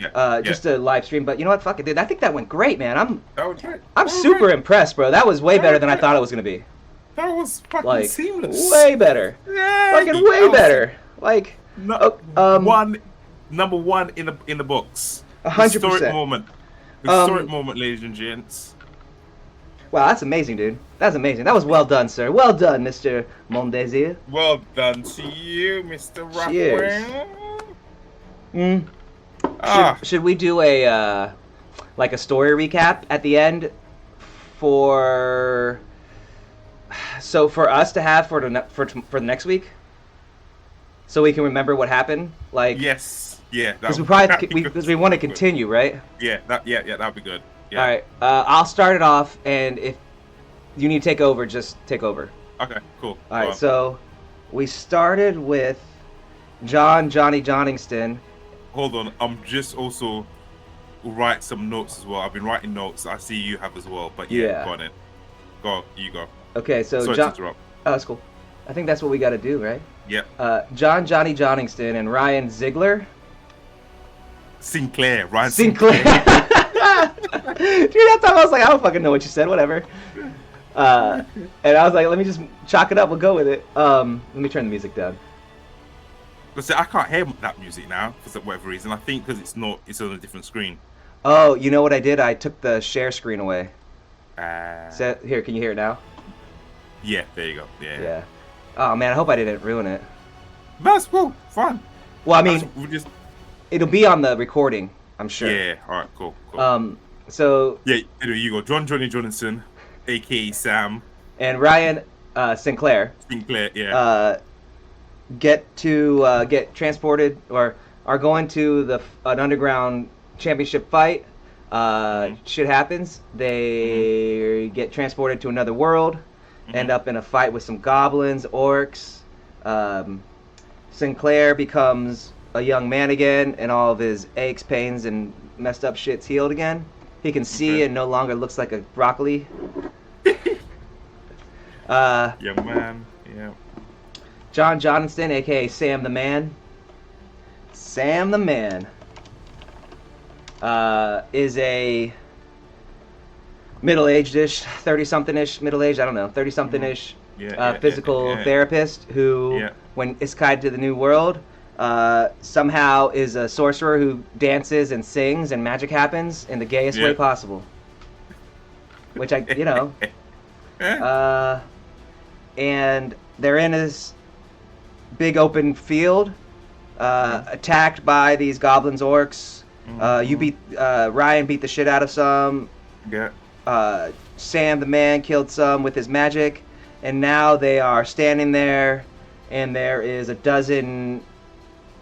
Just a live stream, but you know what? Fuck it, dude. I think that went great, man. I'm super impressed, bro. That was way better than I thought it was gonna be. That was fucking seamless. Way better. Yeah, fucking way better. Like number one in the books. 100%. Historic moment. Historic moment, ladies and gents. Wow, that's amazing, dude. That's amazing. That was well done, sir. Well done, Mr. Mondesir. Well done to you, Mr. Rathweg. Should we do a story recap at the end for us to have for the next week, so we can remember what happened? Like yes, yeah. Because we want to continue, right? Yeah, that'd be good. Yeah. All right, I'll start it off, and if you need to take over, just take over. Okay, cool. All right, so we started with Johnny Johningston. Hold on, I'm just also write some notes as well. I've been writing notes. I see you have as well, but yeah. Go on in. You go. Okay, so Sorry to interrupt. Oh, that's cool. I think that's what we got to do, right? Yep. Johnny Johningston and Ryan Ziegler. Ryan Sinclair. Dude, that time I was like, I don't fucking know what you said, whatever. And I was like, let me just chalk it up, we'll go with it. Let me turn the music down. I can't hear that music now for whatever reason. I think because it's on a different screen. Oh, you know what I did? I took the share screen away. Here, can you hear it now? Yeah, there you go. Yeah. Oh man, I hope I didn't ruin it. That's cool. Fun. Well, I mean, it'll be on the recording, I'm sure. Yeah. All right. Cool. So Yeah, anyway, you go John Johnny Jonathan, aka Sam and Ryan Sinclair Sinclair. Yeah. uh, get transported or are going to an underground championship fight. Shit happens. They get transported to another world, end up in a fight with some goblins, orcs. Sinclair becomes a young man again, and all of his aches, pains, and messed up shit's healed again. He can see and no longer looks like a broccoli. Yeah, man. Yeah. John Johnston, aka Sam the Man. Sam the Man is a middle-aged-ish, 30-something-ish, middle-aged, I don't know, 30-something-ish physical therapist who, when isekai to the new world, somehow is a sorcerer who dances and sings and magic happens in the gayest way possible. Which and they're in this big open field, attacked by these goblins, orcs. Ryan beat the shit out of some. Yeah. Sam the Man killed some with his magic, and now they are standing there, and there is a dozen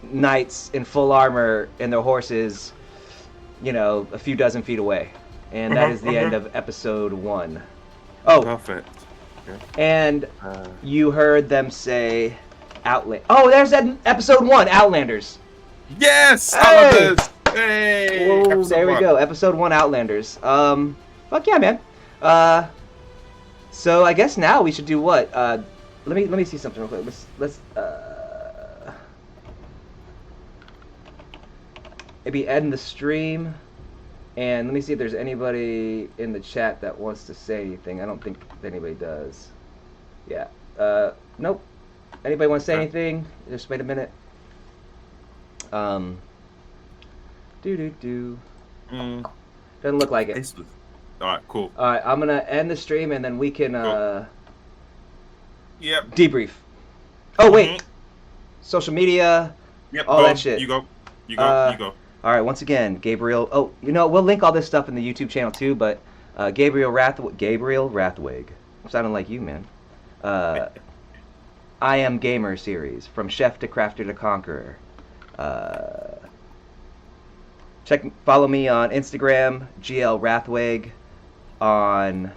knights in full armor and their horses, a few dozen feet away. And that is the end of episode 1. Oh, perfect. Yeah. And you heard them say Outlander. Oh, there's that episode 1, Outlanders. Yes! Hey! Outlanders! Hey! Whoa, there we go. Episode 1, Outlanders. Fuck yeah, man. So I guess now we should do what? Let me see something real quick. Let's maybe end the stream, and let me see if there's anybody in the chat that wants to say anything. I don't think anybody does. Yeah. Nope. Anybody want to say anything? Just wait a minute. Doesn't look like it. Alright, cool. Alright, I'm gonna end the stream and then we can debrief. Oh wait! Social media, all that shit. You go. Alright, once again, Gabriel. Oh, we'll link all this stuff in the YouTube channel too, but Gabriel Rathweg. I'm sounding like you, man. I Am Gamer series, From Chef to Crafter to Conqueror. Follow me on Instagram, GL Rathweg, on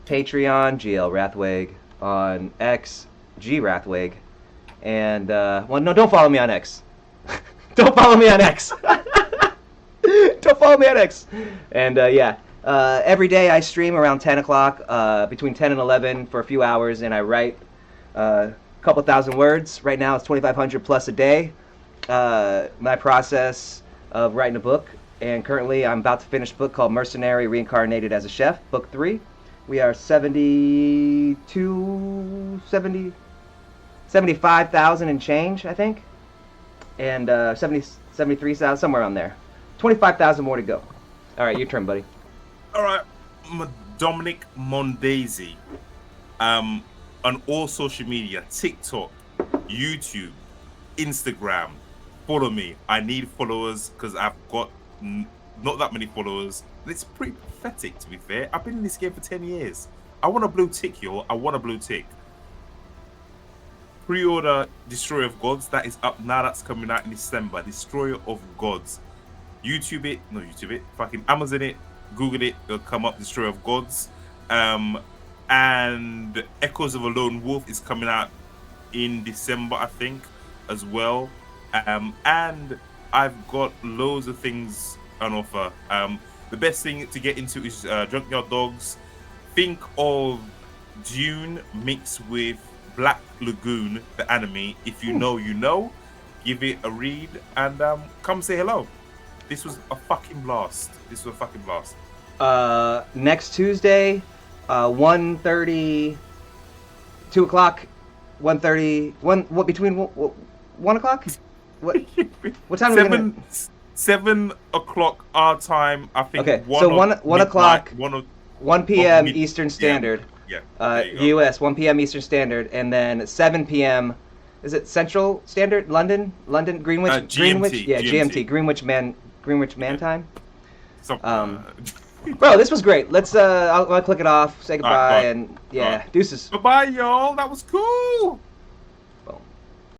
Patreon, GL Rathweg, on X, G Rathweg, and don't follow me on X. Don't follow me on X. Don't follow me on X. And every day I stream around 10 o'clock, between 10 and 11 for a few hours, and I write a couple thousand words. Right now it's 2,500 plus a day. My process of writing a book, and currently I'm about to finish a book called Mercenary Reincarnated as a Chef, book 3. We are 75,000 and change, I think, and 73,000, somewhere around there. 25,000 more to go. All right, your turn, buddy. All right, Dominique Mondesir, on all social media, TikTok, YouTube, Instagram. Follow me. I need followers because I've got not that many followers. It's pretty pathetic, to be fair. I've been in this game for 10 years. I want a blue tick, yo. I want a blue tick. Pre-order Destroyer of Gods. That is up now. That's coming out in December. Destroyer of Gods. YouTube it. Fucking Amazon it. Google it. It'll come up. Destroyer of Gods. And Echoes of a Lone Wolf is coming out in December, I think, as well. And I've got loads of things on offer. The best thing to get into is Junkyard Dogs. Think of Dune mixed with Black Lagoon, the anime. If you know, you know. Give it a read and come say hello. This was a fucking blast. Next Tuesday, 1:30, 2 o'clock, 1:30, what between 1 o'clock? What time are we gonna... 7 o'clock our time, I think. Okay, so 1 o'clock, 1 p.m. Eastern Standard. Yeah. US, 1 p.m. Eastern Standard, and then 7 p.m. Is it Central Standard? London, Greenwich, GMT, GMT, Greenwich Man Time. Bro, this was great. Let's I'll click it off, say All right, goodbye, go on. and Go yeah, on. deuces. Bye-bye, y'all. That was cool.